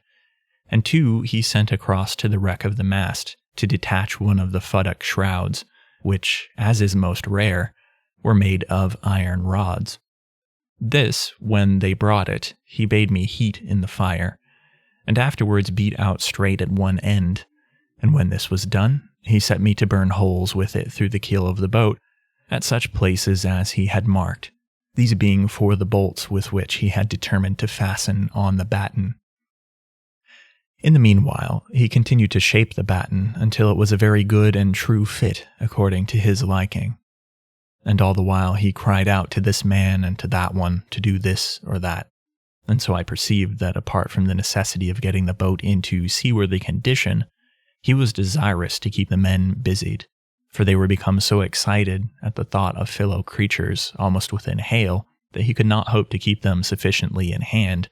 and two he sent across to the wreck of the mast to detach one of the futtock shrouds, which, as is most rare, were made of iron rods. This, when they brought it, he bade me heat in the fire, and afterwards beat out straight at one end, and when this was done, he set me to burn holes with it through the keel of the boat, at such places as he had marked, these being for the bolts with which he had determined to fasten on the batten. In the meanwhile, he continued to shape the batten until it was a very good and true fit according to his liking. And all the while he cried out to this man and to that one to do this or that, and so I perceived that apart from the necessity of getting the boat into seaworthy condition, he was desirous to keep the men busied, for they were become so excited at the thought of fellow creatures almost within hail that he could not hope to keep them sufficiently in hand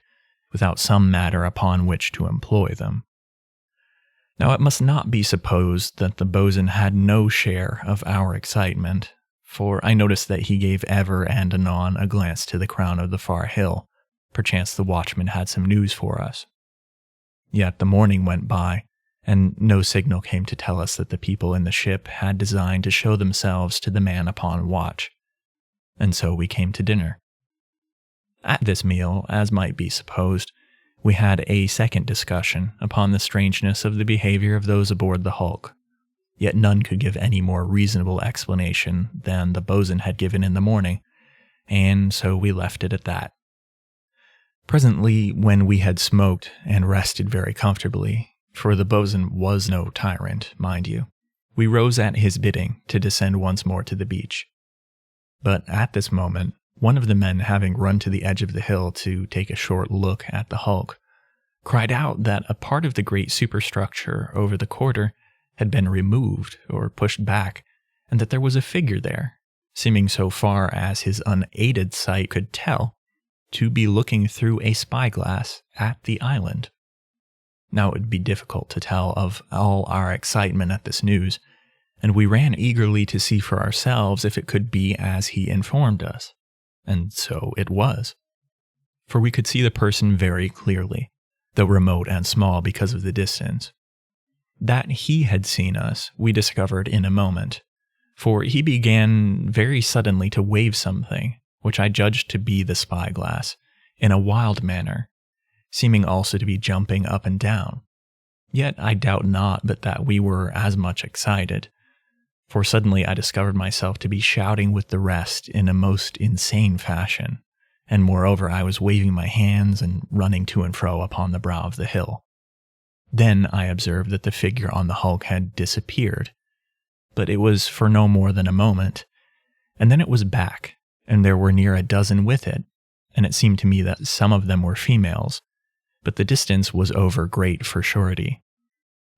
without some matter upon which to employ them. Now it must not be supposed that the boatswain had no share of our excitement, for I noticed that he gave ever and anon a glance to the crown of the far hill. Perchance the watchman had some news for us. Yet the morning went by, and no signal came to tell us that the people in the ship had designed to show themselves to the man upon watch, and so we came to dinner. At this meal, as might be supposed, we had a second discussion upon the strangeness of the behavior of those aboard the hulk, yet none could give any more reasonable explanation than the boatswain had given in the morning, and so we left it at that. Presently, when we had smoked and rested very comfortably, for the boatswain was no tyrant, mind you, we rose at his bidding to descend once more to the beach. But at this moment, one of the men having run to the edge of the hill to take a short look at the hulk, cried out that a part of the great superstructure over the quarter had been removed or pushed back, and that there was a figure there, seeming so far as his unaided sight could tell, to be looking through a spyglass at the island. Now it would be difficult to tell of all our excitement at this news, and we ran eagerly to see for ourselves if it could be as he informed us. And so it was. For we could see the person very clearly, though remote and small because of the distance. That he had seen us, we discovered in a moment, for he began very suddenly to wave something, which I judged to be the spyglass, in a wild manner, seeming also to be jumping up and down. Yet I doubt not but that we were as much excited, for suddenly I discovered myself to be shouting with the rest in a most insane fashion, and moreover I was waving my hands and running to and fro upon the brow of the hill. Then I observed that the figure on the hulk had disappeared, but it was for no more than a moment, and then it was back, and there were near a dozen with it, and it seemed to me that some of them were females, but the distance was over great for surety.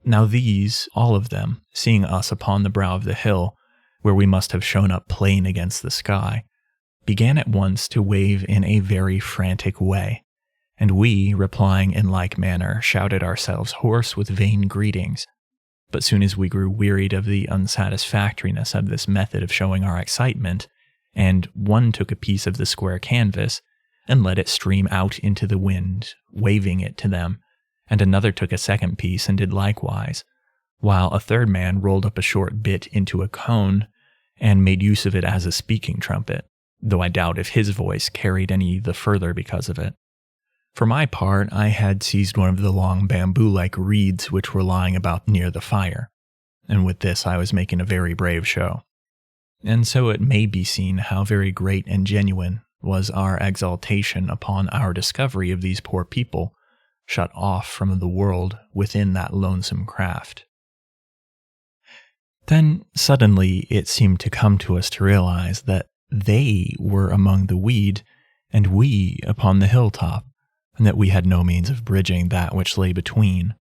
Now these, all of them, seeing us upon the brow of the hill, where we must have shown up plain against the sky, began at once to wave in a very frantic way, and we, replying in like manner, shouted ourselves hoarse with vain greetings. But soon as we grew wearied of the unsatisfactoriness of this method of showing our excitement, and one took a piece of the square canvas and let it stream out into the wind, waving it to them, and another took a second piece and did likewise, while a third man rolled up a short bit into a cone and made use of it as a speaking trumpet, though I doubt if his voice carried any the further because of it. For my part, I had seized one of the long bamboo-like reeds which were lying about near the fire, and with this I was making a very brave show. And so it may be seen how very great and genuine was our exultation upon our discovery of these poor people, shut off from the world within that lonesome craft. Then suddenly it seemed to come to us to realize that they were among the weed and we upon the hilltop, and that we had no means of bridging that which lay between.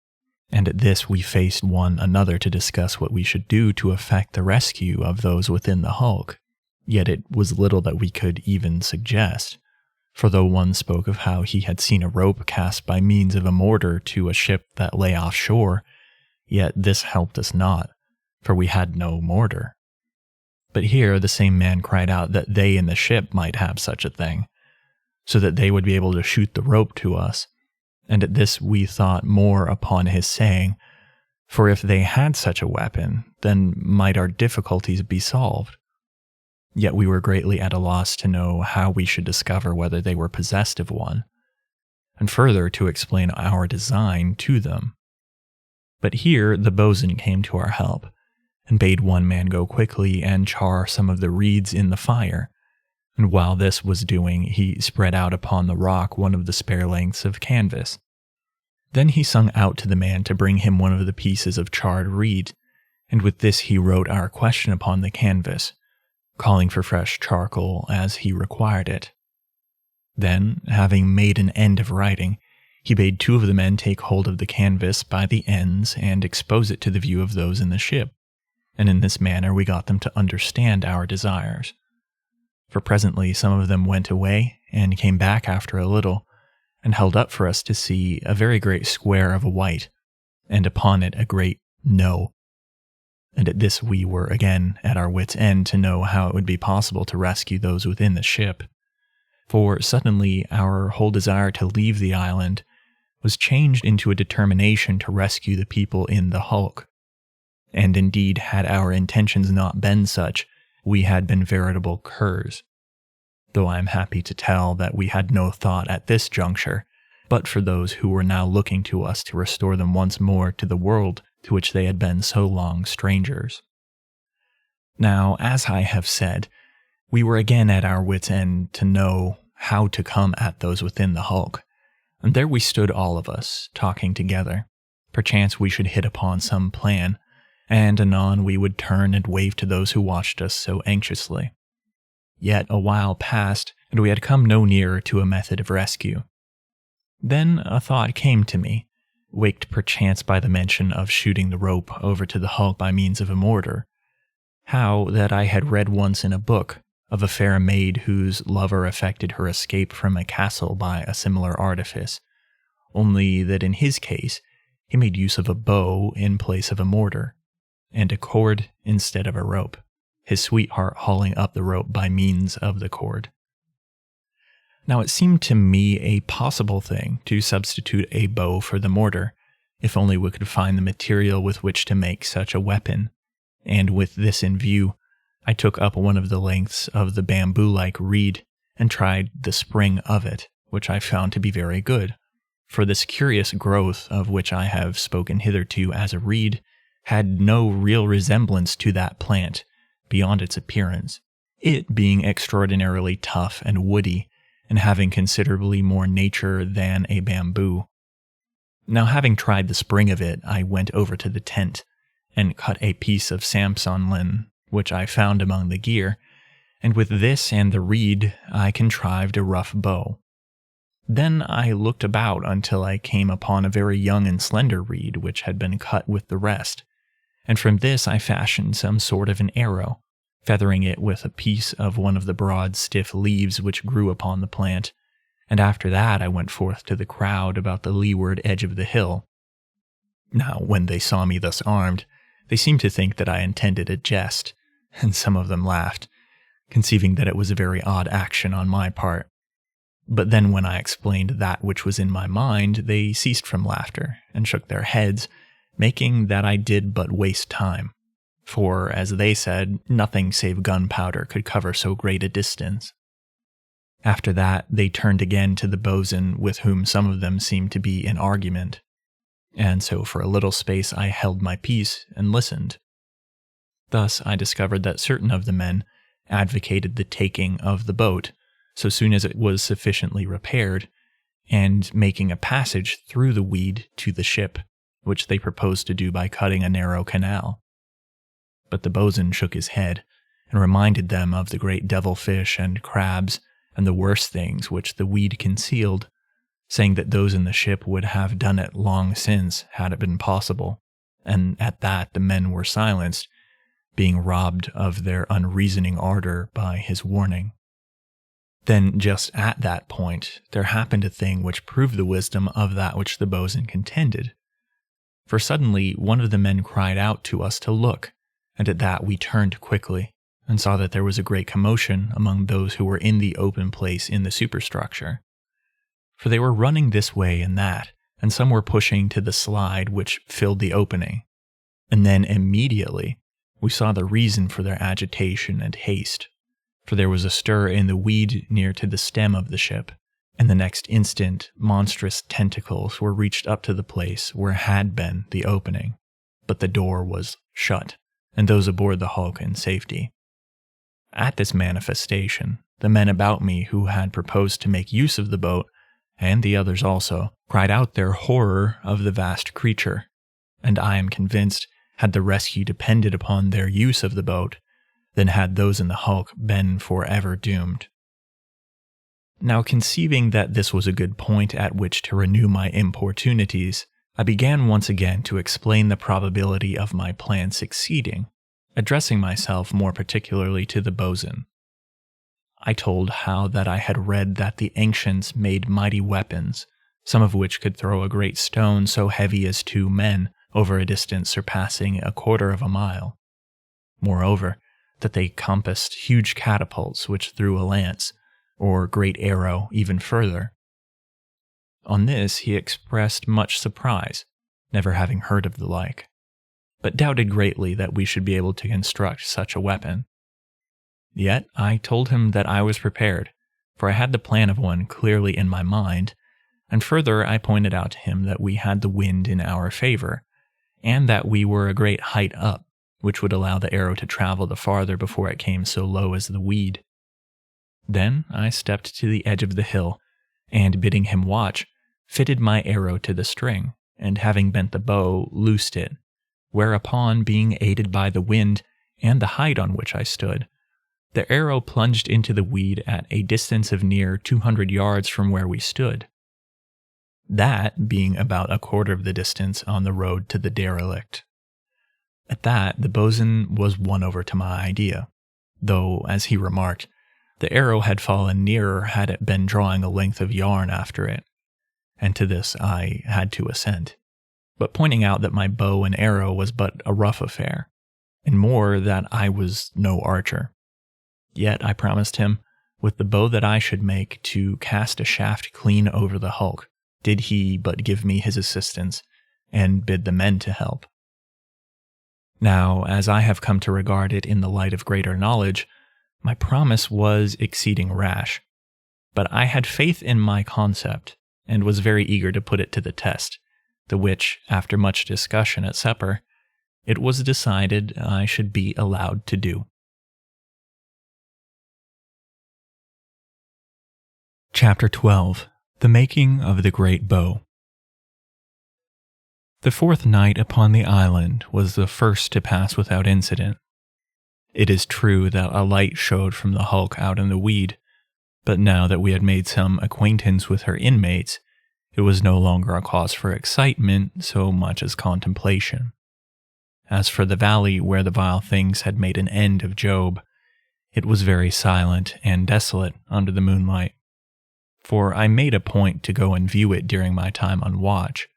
And at this we faced one another to discuss what we should do to effect the rescue of those within the hulk. Yet it was little that we could even suggest, for though one spoke of how he had seen a rope cast by means of a mortar to a ship that lay offshore, yet this helped us not, for we had no mortar. But here the same man cried out that they in the ship might have such a thing, so that they would be able to shoot the rope to us, and at this we thought more upon his saying, for if they had such a weapon, then might our difficulties be solved. Yet we were greatly at a loss to know how we should discover whether they were possessed of one, and further to explain our design to them. But here the boatswain came to our help, and bade one man go quickly and char some of the reeds in the fire, and while this was doing, he spread out upon the rock one of the spare lengths of canvas. Then he sung out to the man to bring him one of the pieces of charred reed, and with this he wrote our question upon the canvas, calling for fresh charcoal as he required it. Then, having made an end of writing, he bade two of the men take hold of the canvas by the ends and expose it to the view of those in the ship, and in this manner we got them to understand our desires. For presently some of them went away and came back after a little, and held up for us to see a very great square of a white, and upon it a great No. And at this we were again at our wits' end to know how it would be possible to rescue those within the ship. For suddenly our whole desire to leave the island was changed into a determination to rescue the people in the hulk. And indeed, had our intentions not been such, we had been veritable curs. Though I am happy to tell that we had no thought at this juncture, but for those who were now looking to us to restore them once more to the world to which they had been so long strangers. Now, as I have said, we were again at our wits' end to know how to come at those within the hulk, and there we stood all of us, talking together. Perchance we should hit upon some plan, and anon we would turn and wave to those who watched us so anxiously. Yet a while passed, and we had come no nearer to a method of rescue. Then a thought came to me, waked perchance by the mention of shooting the rope over to the hulk by means of a mortar, how that I had read once in a book of a fair maid whose lover effected her escape from a castle by a similar artifice, only that in his case he made use of a bow in place of a mortar, and a cord instead of a rope, his sweetheart hauling up the rope by means of the cord. Now it seemed to me a possible thing to substitute a bow for the mortar, if only we could find the material with which to make such a weapon, and with this in view, I took up one of the lengths of the bamboo-like reed and tried the spring of it, which I found to be very good, for this curious growth of which I have spoken hitherto as a reed had no real resemblance to that plant, beyond its appearance, it being extraordinarily tough and woody, and having considerably more nature than a bamboo. Now having tried the spring of it, I went over to the tent, and cut a piece of samsonlin, which I found among the gear, and with this and the reed I contrived a rough bow. Then I looked about until I came upon a very young and slender reed which had been cut with the rest, and from this I fashioned some sort of an arrow, feathering it with a piece of one of the broad stiff leaves which grew upon the plant, and after that I went forth to the crowd about the leeward edge of the hill. Now when they saw me thus armed, they seemed to think that I intended a jest, and some of them laughed, conceiving that it was a very odd action on my part. But then when I explained that which was in my mind, they ceased from laughter, and shook their heads, making that I did but waste time. For, as they said, nothing save gunpowder could cover so great a distance. After that, they turned again to the boatswain, with whom some of them seemed to be in argument. And so for a little space I held my peace and listened. Thus I discovered that certain of the men advocated the taking of the boat so soon as it was sufficiently repaired, and making a passage through the weed to the ship, which they proposed to do by cutting a narrow canal. But the boatswain shook his head, and reminded them of the great devilfish and crabs and the worse things which the weed concealed, saying that those in the ship would have done it long since had it been possible, and at that the men were silenced, being robbed of their unreasoning ardor by his warning. Then just at that point there happened a thing which proved the wisdom of that which the boatswain contended. For suddenly one of the men cried out to us to look, and at that we turned quickly, and saw that there was a great commotion among those who were in the open place in the superstructure. For they were running this way and that, and some were pushing to the slide which filled the opening. And then immediately we saw the reason for their agitation and haste, for there was a stir in the weed near to the stem of the ship, and the next instant monstrous tentacles were reached up to the place where had been the opening, but the door was shut, and those aboard the hulk in safety. At this manifestation, the men about me who had proposed to make use of the boat, and the others also, cried out their horror of the vast creature, and I am convinced, had the rescue depended upon their use of the boat, then had those in the hulk been forever doomed. Now, conceiving that this was a good point at which to renew my importunities, I began once again to explain the probability of my plan succeeding, addressing myself more particularly to the boatswain. I told how that I had read that the ancients made mighty weapons, some of which could throw a great stone so heavy as 2 men over a distance surpassing 1/4 of a mile. Moreover, that they compassed huge catapults which threw a lance, or great arrow, even further. On this he expressed much surprise, never having heard of the like, but doubted greatly that we should be able to construct such a weapon. Yet I told him that I was prepared, for I had the plan of one clearly in my mind, and further I pointed out to him that we had the wind in our favor, and that we were a great height up, which would allow the arrow to travel the farther before it came so low as the weed. Then I stepped to the edge of the hill, and bidding him watch, fitted my arrow to the string, and having bent the bow, loosed it, whereupon, being aided by the wind and the height on which I stood, the arrow plunged into the weed at a distance of near 200 yards from where we stood, that being about 1/4 of the distance on the road to the derelict. At that, the boatswain was won over to my idea, though, as he remarked, the arrow had fallen nearer had it been drawing a length of yarn after it, and to this I had to assent, but pointing out that my bow and arrow was but a rough affair, and more that I was no archer. Yet I promised him, with the bow that I should make, to cast a shaft clean over the hulk, did he but give me his assistance, and bid the men to help. Now, as I have come to regard it in the light of greater knowledge, my promise was exceeding rash, but I had faith in my concept, and was very eager to put it to the test, the which, after much discussion at supper, it was decided I should be allowed to do. Chapter 12. The Making of the Great Bow. The 4th night upon the island was the first to pass without incident. It is true that a light showed from the hulk out in the weed, but now that we had made some acquaintance with her inmates, it was no longer a cause for excitement so much as contemplation. As for the valley where the vile things had made an end of Job, it was very silent and desolate under the moonlight, for I made a point to go and view it during my time on watch.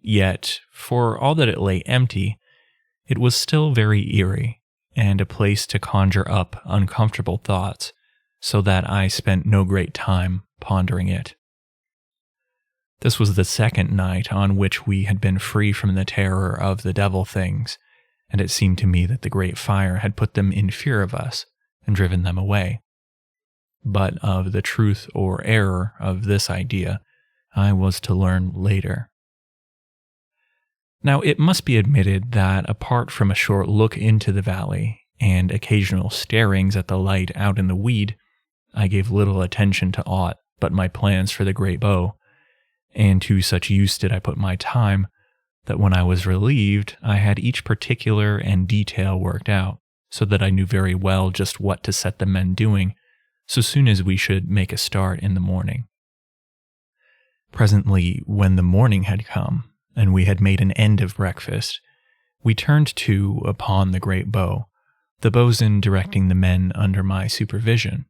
Yet, for all that it lay empty, it was still very eerie, and a place to conjure up uncomfortable thoughts, so that I spent no great time pondering it. This was the second night on which we had been free from the terror of the devil things, and it seemed to me that the great fire had put them in fear of us and driven them away. But of the truth or error of this idea, I was to learn later. Now, it must be admitted that apart from a short look into the valley and occasional starings at the light out in the weed, I gave little attention to aught but my plans for the great bow, and to such use did I put my time that when I was relieved, I had each particular and detail worked out, so that I knew very well just what to set the men doing so soon as we should make a start in the morning. Presently, when the morning had come, and we had made an end of breakfast, we turned to upon the great bow, the boatswain directing the men under my supervision.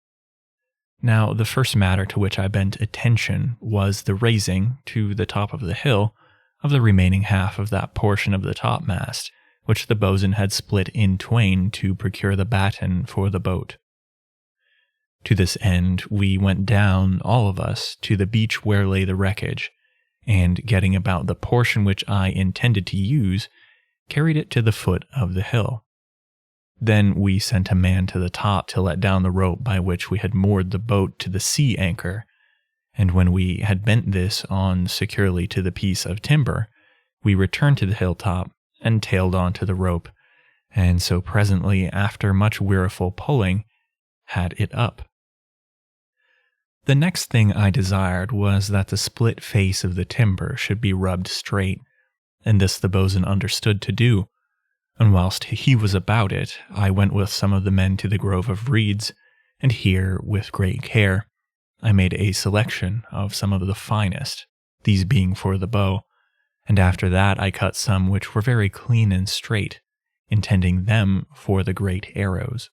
Now, the first matter to which I bent attention was the raising, to the top of the hill, of the remaining half of that portion of the topmast, which the boatswain had split in twain to procure the batten for the boat. To this end, we went down, all of us, to the beach where lay the wreckage, and getting about the portion which I intended to use, carried it to the foot of the hill. Then we sent a man to the top to let down the rope by which we had moored the boat to the sea anchor, and when we had bent this on securely to the piece of timber, we returned to the hilltop and tailed on to the rope, and so presently, after much weariful pulling, had it up. The next thing I desired was that the split face of the timber should be rubbed straight, and this the boatswain understood to do, and whilst he was about it, I went with some of the men to the grove of reeds, and here, with great care, I made a selection of some of the finest, these being for the bow, and after that I cut some which were very clean and straight, intending them for the great arrows.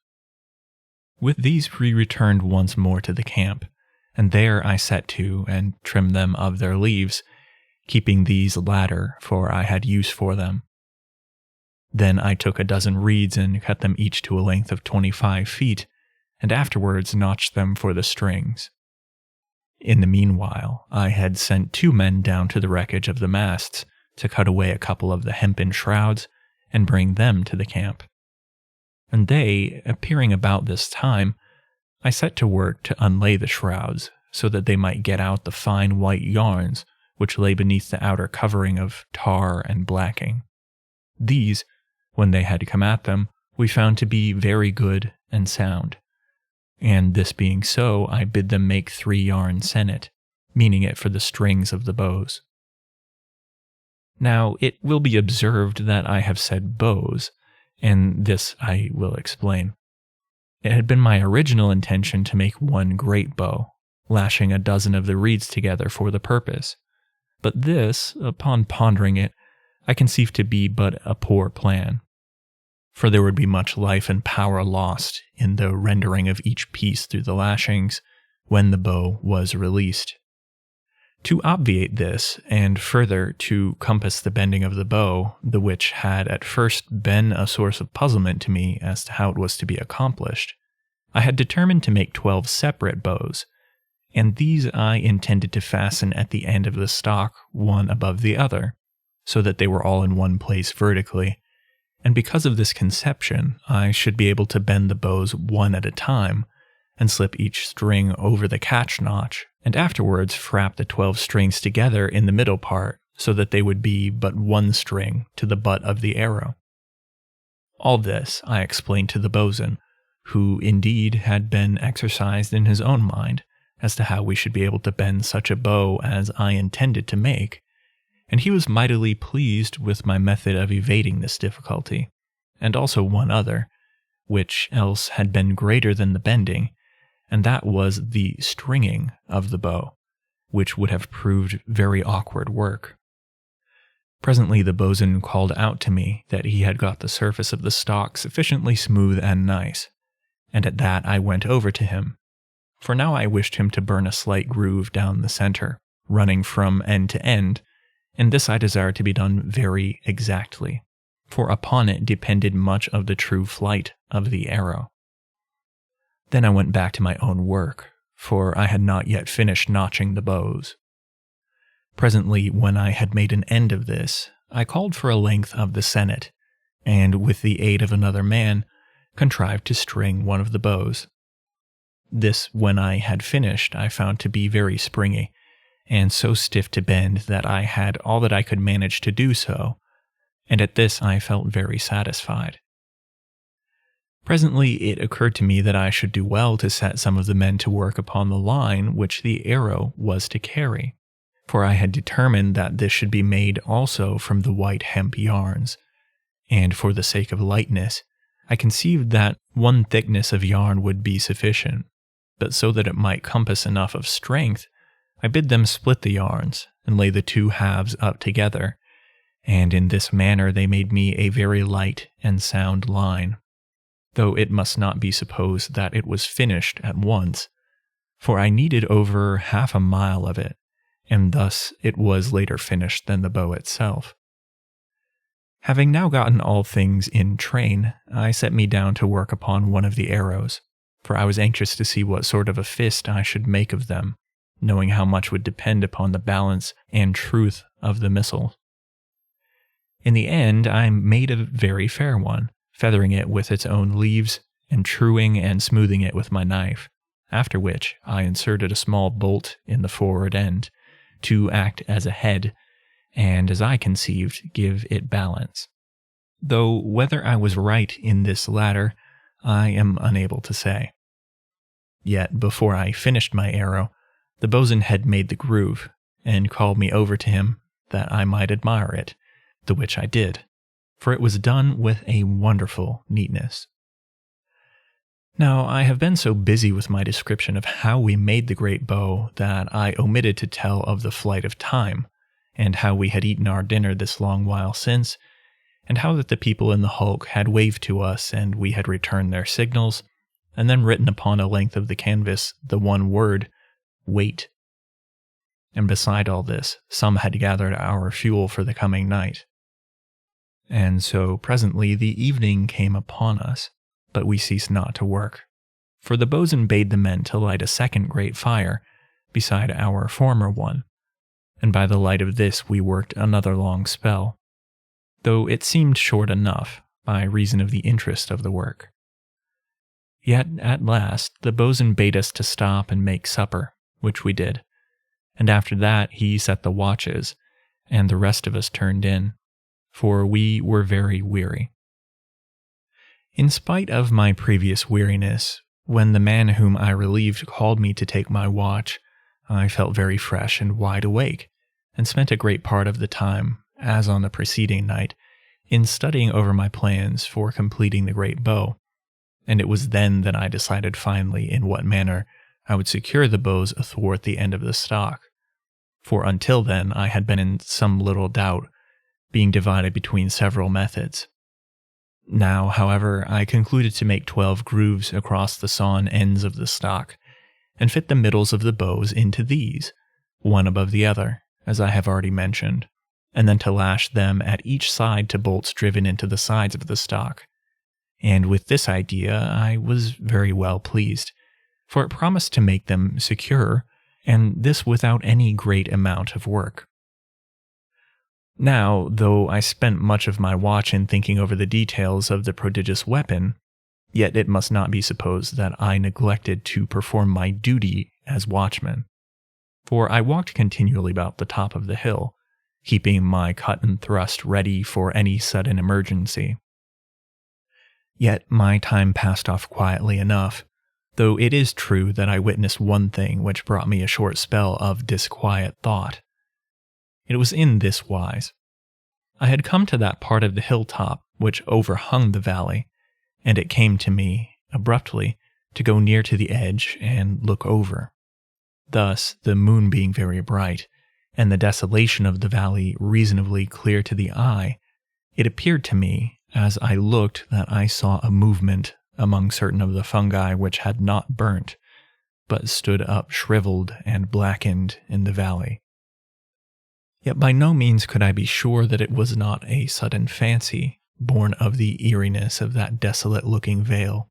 With these we returned once more to the camp, and there I set to and trimmed them of their leaves, keeping these latter, for I had use for them. Then I took a dozen reeds and cut them each to a length of 25 feet, and afterwards notched them for the strings. In the meanwhile, I had sent 2 men down to the wreckage of the masts to cut away a couple of the hempen shrouds and bring them to the camp. And they, appearing about this time, I set to work to unlay the shrouds, so that they might get out the fine white yarns which lay beneath the outer covering of tar and blacking. These, when they had come at them, we found to be very good and sound. And this being so, I bid them make 3 yarn sennet, meaning it for the strings of the bows. Now, it will be observed that I have said bows, and this I will explain. It had been my original intention to make one great bow, lashing a dozen of the reeds together for the purpose. But this, upon pondering it, I conceived to be but a poor plan, for there would be much life and power lost in the rendering of each piece through the lashings when the bow was released. To obviate this, and further to compass the bending of the bow, the which had at first been a source of puzzlement to me as to how it was to be accomplished, I had determined to make 12 separate bows, and these I intended to fasten at the end of the stock one above the other, so that they were all in one place vertically, and because of this conception, I should be able to bend the bows one at a time, and slip each string over the catch notch, and afterwards frap the 12 strings together in the middle part, so that they would be but one string to the butt of the arrow. All this I explained to the boatswain, who indeed had been exercised in his own mind as to how we should be able to bend such a bow as I intended to make, and he was mightily pleased with my method of evading this difficulty, and also one other, which else had been greater than the bending, and that was the stringing of the bow, which would have proved very awkward work. Presently the boatswain called out to me that he had got the surface of the stock sufficiently smooth and nice, and at that I went over to him, for now I wished him to burn a slight groove down the center, running from end to end, and this I desired to be done very exactly, for upon it depended much of the true flight of the arrow. Then I went back to my own work, for I had not yet finished notching the bows. Presently, when I had made an end of this, I called for a length of the sennet, and with the aid of another man, contrived to string one of the bows. This, when I had finished, I found to be very springy, and so stiff to bend that I had all that I could manage to do so, and at this I felt very satisfied. Presently it occurred to me that I should do well to set some of the men to work upon the line which the arrow was to carry, for I had determined that this should be made also from the white hemp yarns, and for the sake of lightness, I conceived that one thickness of yarn would be sufficient, but so that it might compass enough of strength, I bid them split the yarns and lay the two halves up together, and in this manner they made me a very light and sound line, though it must not be supposed that it was finished at once, for I needed over 1/2 mile of it, and thus it was later finished than the bow itself. Having now gotten all things in train, I set me down to work upon one of the arrows, for I was anxious to see what sort of a fist I should make of them, knowing how much would depend upon the balance and truth of the missile. In the end, I made a very fair one, feathering it with its own leaves, and truing and smoothing it with my knife, after which I inserted a small bolt in the forward end, to act as a head, and, as I conceived, give it balance. Though whether I was right in this latter, I am unable to say. Yet, before I finished my arrow, the boatswain had made the groove, and called me over to him that I might admire it, the which I did, for it was done with a wonderful neatness. Now, I have been so busy with my description of how we made the great bow that I omitted to tell of the flight of time, and how we had eaten our dinner this long while since, and how that the people in the hulk had waved to us and we had returned their signals, and then written upon a length of the canvas the one word, "Wait." And beside all this, some had gathered our fuel for the coming night. And so presently the evening came upon us, but we ceased not to work, for the boatswain bade the men to light a second great fire beside our former one, and by the light of this we worked another long spell, though it seemed short enough by reason of the interest of the work. Yet at last the boatswain bade us to stop and make supper, which we did, and after that he set the watches, and the rest of us turned in, for we were very weary. In spite of my previous weariness, when the man whom I relieved called me to take my watch, I felt very fresh and wide awake, and spent a great part of the time, as on the preceding night, in studying over my plans for completing the great bow, and it was then that I decided finally in what manner I would secure the bows athwart the end of the stock, for until then I had been in some little doubt, being divided between several methods. Now, however, I concluded to make 12 grooves across the sawn ends of the stock, and fit the middles of the bows into these, one above the other, as I have already mentioned, and then to lash them at each side to bolts driven into the sides of the stock. And with this idea I was very well pleased, for it promised to make them secure, and this without any great amount of work. Now, though I spent much of my watch in thinking over the details of the prodigious weapon, yet it must not be supposed that I neglected to perform my duty as watchman, for I walked continually about the top of the hill, keeping my cut and thrust ready for any sudden emergency. Yet my time passed off quietly enough, though it is true that I witnessed one thing which brought me a short spell of disquiet thought. It was in this wise. I had come to that part of the hilltop which overhung the valley, and it came to me, abruptly, to go near to the edge and look over. Thus, the moon being very bright, and the desolation of the valley reasonably clear to the eye, it appeared to me, as I looked, that I saw a movement among certain of the fungi which had not burnt, but stood up shriveled and blackened in the valley. Yet by no means could I be sure that it was not a sudden fancy, born of the eeriness of that desolate-looking vale,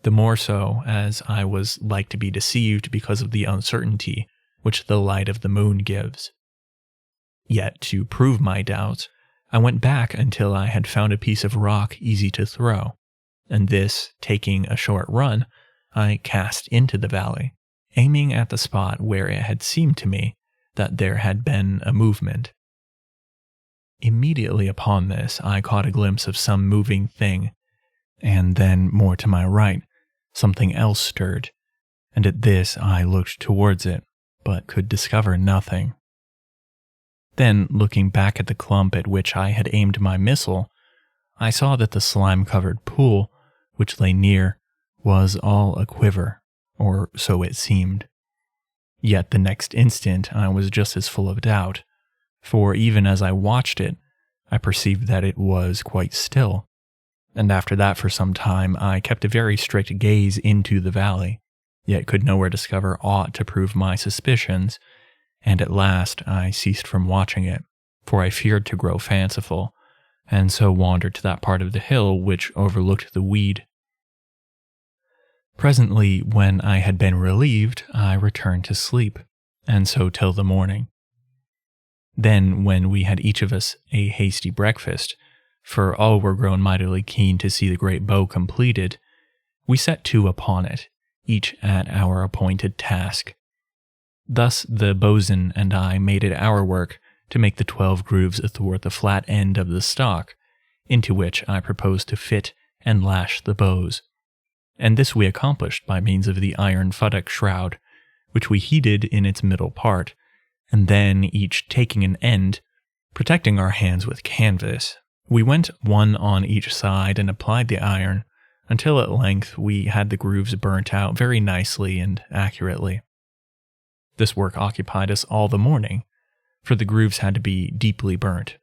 the more so as I was like to be deceived because of the uncertainty which the light of the moon gives. Yet, to prove my doubts, I went back until I had found a piece of rock easy to throw, and this, taking a short run, I cast into the valley, aiming at the spot where it had seemed to me that there had been a movement. Immediately upon this, I caught a glimpse of some moving thing, and then, more to my right, something else stirred, and at this I looked towards it, but could discover nothing. Then, looking back at the clump at which I had aimed my missile, I saw that the slime-covered pool, which lay near, was all a-quiver, or so it seemed. Yet the next instant I was just as full of doubt, for even as I watched it, I perceived that it was quite still, and after that for some time I kept a very strict gaze into the valley, yet could nowhere discover aught to prove my suspicions, and at last I ceased from watching it, for I feared to grow fanciful, and so wandered to that part of the hill which overlooked the weed. Presently, when I had been relieved, I returned to sleep, and so till the morning. Then, when we had each of us a hasty breakfast, for all were grown mightily keen to see the great bow completed, we set to upon it, each at our appointed task. Thus the boatswain and I made it our work to make the 12 grooves athwart the flat end of the stock, into which I proposed to fit and lash the bows, and this we accomplished by means of the iron futtock shroud, which we heated in its middle part, and then, each taking an end, protecting our hands with canvas, we went one on each side and applied the iron, until at length we had the grooves burnt out very nicely and accurately. This work occupied us all the morning, for the grooves had to be deeply burnt,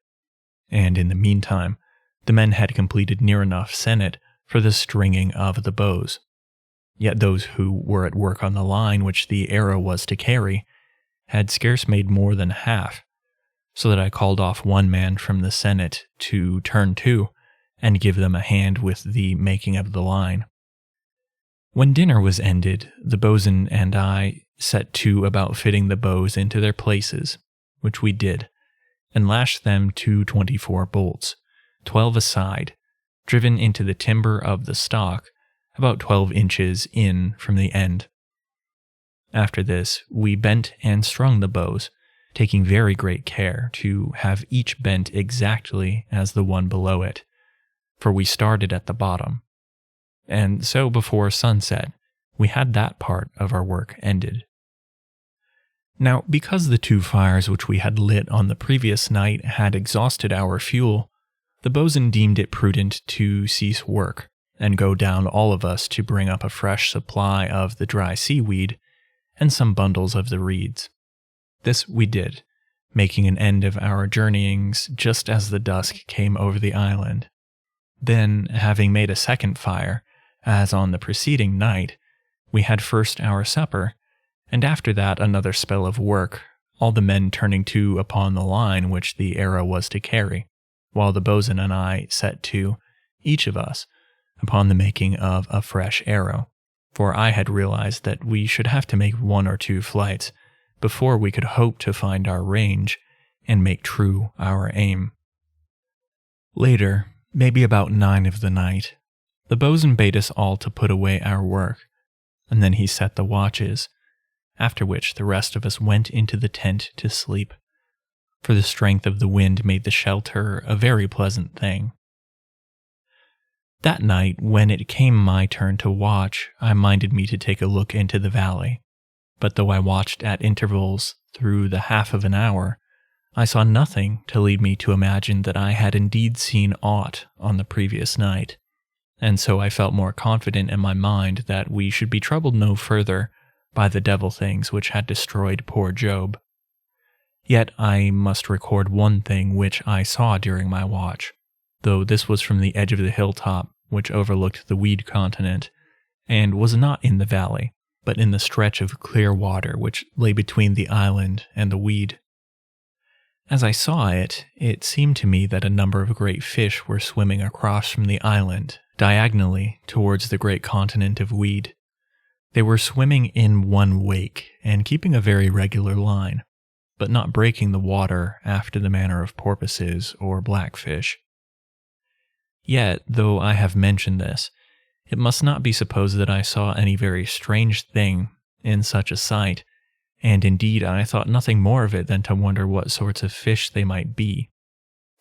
and in the meantime, the men had completed near enough sennet for the stringing of the bows. Yet those who were at work on the line which the arrow was to carry had scarce made more than half, so that I called off one man from the sennet to turn to and give them a hand with the making of the line. When dinner was ended, the boatswain and I set to about fitting the bows into their places, which we did, and lashed them to 24 bolts, 12 aside, driven into the timber of the stock, about 12 inches in from the end. After this, we bent and strung the bows, taking very great care to have each bent exactly as the one below it, for we started at the bottom. And so before sunset, we had that part of our work ended. Now, because the 2 fires which we had lit on the previous night had exhausted our fuel, the boatswain deemed it prudent to cease work, and go down all of us to bring up a fresh supply of the dry seaweed, and some bundles of the reeds. This we did, making an end of our journeyings just as the dusk came over the island. Then, having made a second fire, as on the preceding night, we had first our supper, and after that another spell of work, all the men turning to upon the line which the arrow was to carry, while the boatswain and I set to, each of us, upon the making of a fresh arrow, for I had realized that we should have to make 1 or 2 flights before we could hope to find our range and make true our aim. Later, maybe about 9 of the night, the boatswain bade us all to put away our work, and then he set the watches, after which the rest of us went into the tent to sleep, for the strength of the wind made the shelter a very pleasant thing. That night, when it came my turn to watch, I minded me to take a look into the valley, but though I watched at intervals through the half of an hour, I saw nothing to lead me to imagine that I had indeed seen aught on the previous night, and so I felt more confident in my mind that we should be troubled no further by the devil things which had destroyed poor Job. Yet I must record one thing which I saw during my watch, though this was from the edge of the hilltop which overlooked the weed continent, and was not in the valley, but in the stretch of clear water which lay between the island and the weed. As I saw it, it seemed to me that a number of great fish were swimming across from the island, diagonally towards the great continent of weed. They were swimming in one wake, and keeping a very regular line, but not breaking the water after the manner of porpoises or blackfish. Yet, though I have mentioned this, it must not be supposed that I saw any very strange thing in such a sight, and indeed I thought nothing more of it than to wonder what sorts of fish they might be.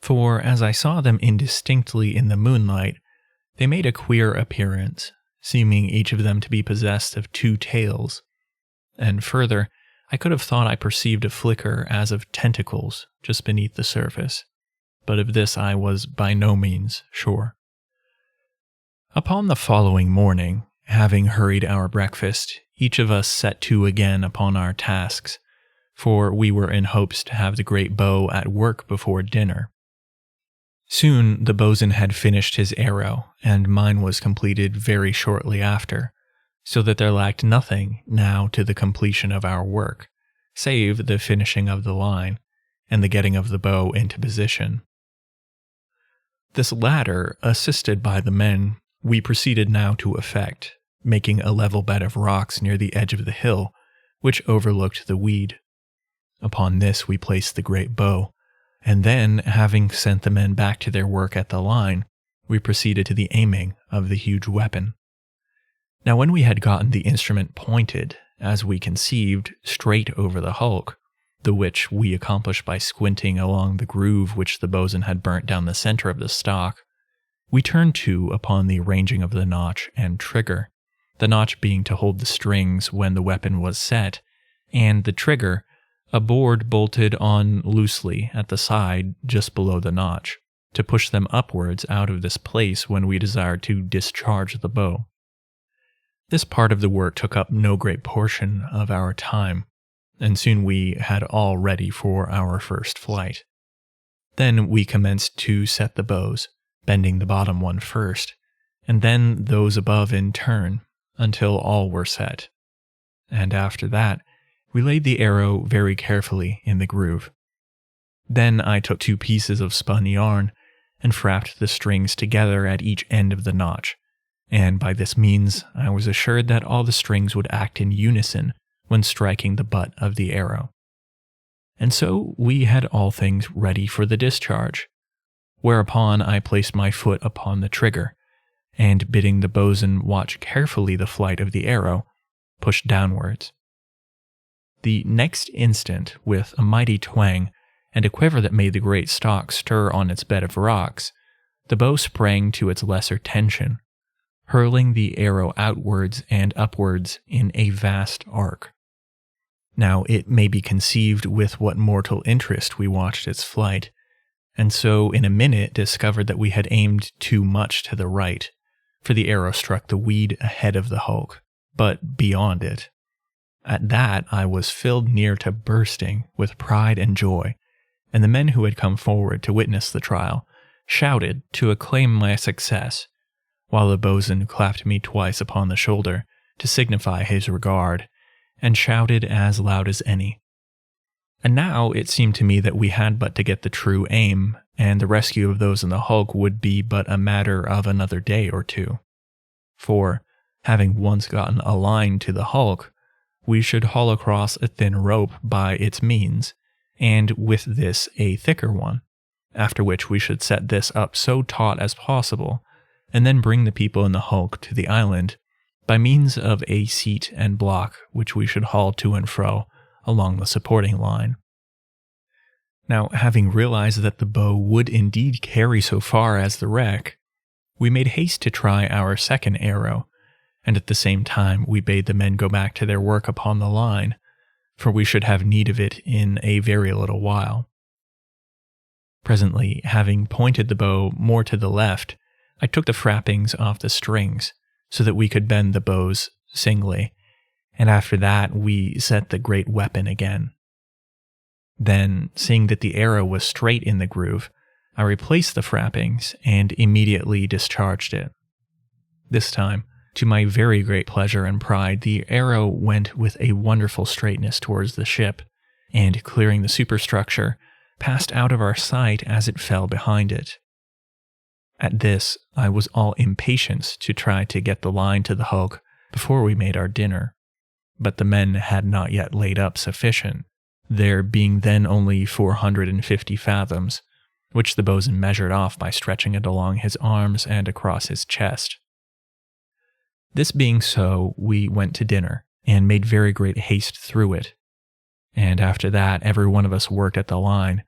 For as I saw them indistinctly in the moonlight, they made a queer appearance, seeming each of them to be possessed of 2 tails, and further, I could have thought I perceived a flicker as of tentacles just beneath the surface, but of this I was by no means sure. Upon the following morning, having hurried our breakfast, each of us set to again upon our tasks, for we were in hopes to have the great bow at work before dinner. Soon the boatswain had finished his arrow, and mine was completed very shortly after, so that there lacked nothing now to the completion of our work, save the finishing of the line, and the getting of the bow into position. This latter, assisted by the men, we proceeded now to effect, making a level bed of rocks near the edge of the hill, which overlooked the weed. Upon this we placed the great bow, and then, having sent the men back to their work at the line, we proceeded to the aiming of the huge weapon. Now when we had gotten the instrument pointed, as we conceived, straight over the hulk, the which we accomplished by squinting along the groove which the boatswain had burnt down the center of the stock, we turned to upon the arranging of the notch and trigger, the notch being to hold the strings when the weapon was set, and the trigger, a board bolted on loosely at the side just below the notch, to push them upwards out of this place when we desired to discharge the bow. This part of the work took up no great portion of our time, and soon we had all ready for our first flight. Then we commenced to set the bows, bending the bottom one first, and then those above in turn, until all were set. And after that, we laid the arrow very carefully in the groove. Then I took 2 pieces of spun yarn and frapped the strings together at each end of the notch, and by this means I was assured that all the strings would act in unison when striking the butt of the arrow. And so we had all things ready for the discharge, whereupon I placed my foot upon the trigger, and bidding the boatswain watch carefully the flight of the arrow, pushed downwards. The next instant, with a mighty twang, and a quiver that made the great stock stir on its bed of rocks, the bow sprang to its lesser tension, hurling the arrow outwards and upwards in a vast arc. Now it may be conceived with what mortal interest we watched its flight, and so in a minute discovered that we had aimed too much to the right, for the arrow struck the weed ahead of the hulk, but beyond it. At that I was filled near to bursting with pride and joy, and the men who had come forward to witness the trial shouted to acclaim my success, while the boatswain clapped me twice upon the shoulder to signify his regard, and shouted as loud as any. And now it seemed to me that we had but to get the true aim, and the rescue of those in the hulk would be but a matter of another day or 2. For, having once gotten a line to the hulk, we should haul across a thin rope by its means, and with this a thicker one, after which we should set this up so taut as possible, and then bring the people in the hulk to the island by means of a seat and block which we should haul to and fro along the supporting line. Now, having realized that the bow would indeed carry so far as the wreck, we made haste to try our second arrow, and at the same time we bade the men go back to their work upon the line, for we should have need of it in a very little while. Presently, having pointed the bow more to the left, I took the frappings off the strings, so that we could bend the bows singly, and after that we set the great weapon again. Then, seeing that the arrow was straight in the groove, I replaced the frappings and immediately discharged it. This time, to my very great pleasure and pride, the arrow went with a wonderful straightness towards the ship, and clearing the superstructure, passed out of our sight as it fell behind it. At this, I was all impatience to try to get the line to the hulk before we made our dinner, but the men had not yet laid up sufficient, there being then only 450 fathoms, which the bosun measured off by stretching it along his arms and across his chest. This being so, we went to dinner and made very great haste through it. And after that, every one of us worked at the line,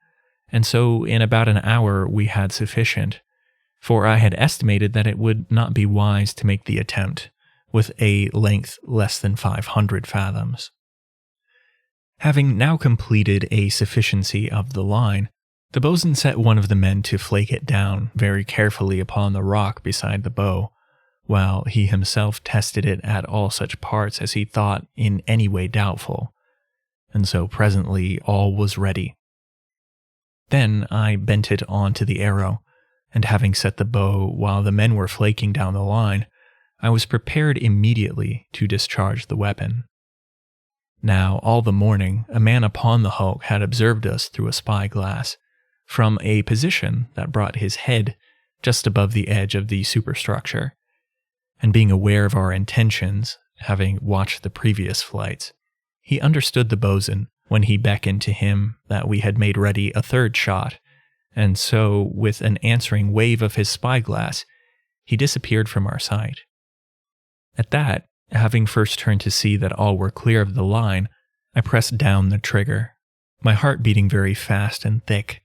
and so in about an hour we had sufficient, for I had estimated that it would not be wise to make the attempt with a length less than 500 fathoms. Having now completed a sufficiency of the line, the bosun set one of the men to flake it down very carefully upon the rock beside the bow, while he himself tested it at all such parts as he thought in any way doubtful, and so presently all was ready. Then I bent it on to the arrow, and having set the bow while the men were flaking down the line, I was prepared immediately to discharge the weapon. Now, all the morning, a man upon the hulk had observed us through a spyglass, from a position that brought his head just above the edge of the superstructure, and being aware of our intentions, having watched the previous flights, he understood the bosun when he beckoned to him that we had made ready a third shot, and so, with an answering wave of his spyglass, he disappeared from our sight. At that, having first turned to see that all were clear of the line, I pressed down the trigger, my heart beating very fast and thick,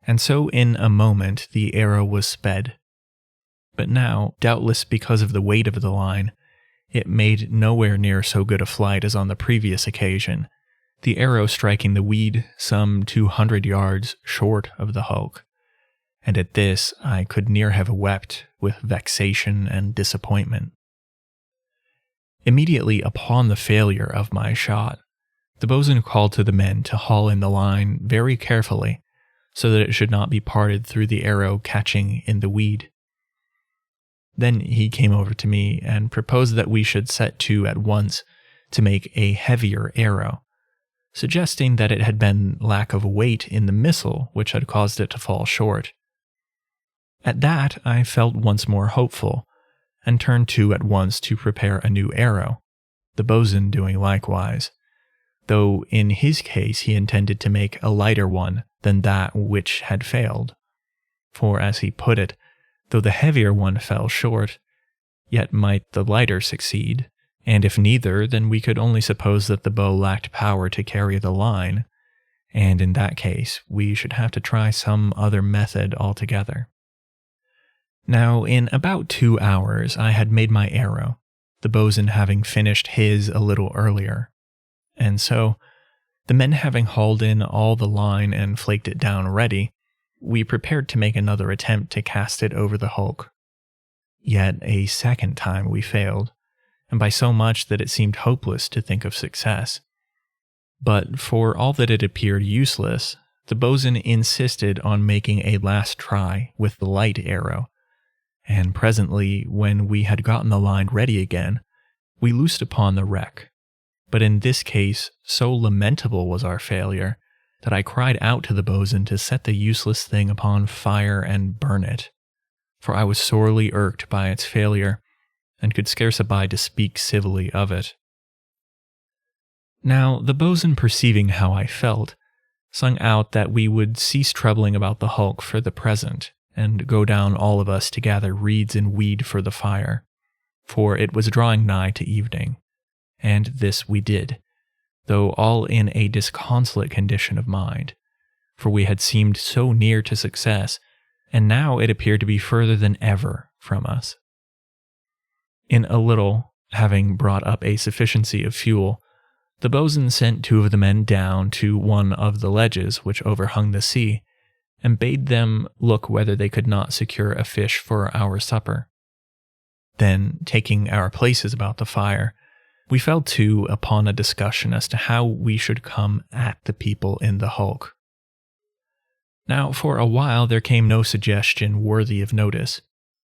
and so in a moment the arrow was sped. But now, doubtless because of the weight of the line, it made nowhere near so good a flight as on the previous occasion, the arrow striking the weed some 200 yards short of the hulk, and at this I could near have wept with vexation and disappointment. Immediately upon the failure of my shot, the bosun called to the men to haul in the line very carefully, so that it should not be parted through the arrow catching in the weed. Then he came over to me and proposed that we should set to at once to make a heavier arrow, suggesting that it had been lack of weight in the missile which had caused it to fall short. At that I felt once more hopeful, and turned to at once to prepare a new arrow, the bosun doing likewise, though in his case he intended to make a lighter one than that which had failed. For, as he put it, though the heavier one fell short, yet might the lighter succeed, and if neither, then we could only suppose that the bow lacked power to carry the line, and in that case we should have to try some other method altogether. Now, in about 2 hours I had made my arrow, the bosun having finished his a little earlier, and so, the men having hauled in all the line and flaked it down ready, we prepared to make another attempt to cast it over the hulk. Yet a second time we failed, and by so much that it seemed hopeless to think of success. But for all that it appeared useless, the bosun insisted on making a last try with the light arrow, and presently, when we had gotten the line ready again, we loosed upon the wreck. But in this case, so lamentable was our failure, that I cried out to the bosun to set the useless thing upon fire and burn it, for I was sorely irked by its failure, and could scarce abide to speak civilly of it. Now, the bosun, perceiving how I felt, sung out that we would cease troubling about the hulk for the present, and go down all of us to gather reeds and weed for the fire, for it was drawing nigh to evening, and this we did, though all in a disconsolate condition of mind, for we had seemed so near to success, and now it appeared to be further than ever from us. In a little, having brought up a sufficiency of fuel, the bosun sent 2 of the men down to one of the ledges which overhung the sea, and bade them look whether they could not secure a fish for our supper. Then, taking our places about the fire, we fell to upon a discussion as to how we should come at the people in the hulk. Now, for a while there came no suggestion worthy of notice,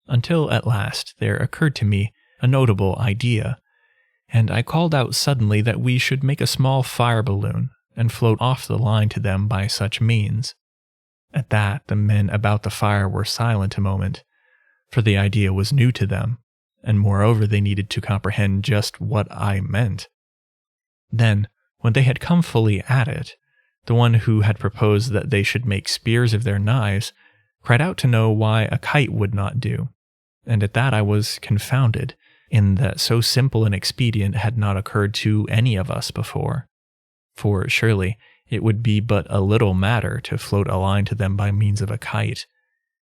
until at last there occurred to me a notable idea, and I called out suddenly that we should make a small fire balloon and float off the line to them by such means. At that, the men about the fire were silent a moment, for the idea was new to them, and moreover they needed to comprehend just what I meant. Then, when they had come fully at it, the one who had proposed that they should make spears of their knives, cried out to know why a kite would not do, and at that I was confounded, in that so simple an expedient had not occurred to any of us before. For surely it would be but a little matter to float a line to them by means of a kite,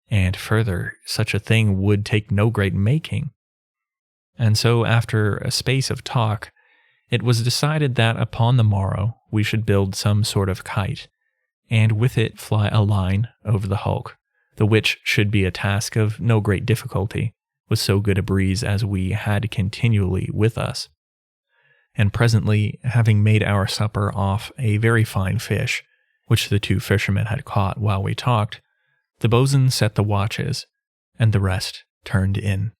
and further, such a thing would take no great making. And so, after a space of talk, it was decided that upon the morrow we should build some sort of kite, and with it fly a line over the hulk, the which should be a task of no great difficulty, with so good a breeze as we had continually with us. And presently, having made our supper off a very fine fish, which the 2 fishermen had caught while we talked, the boatswain set the watches, and the rest turned in.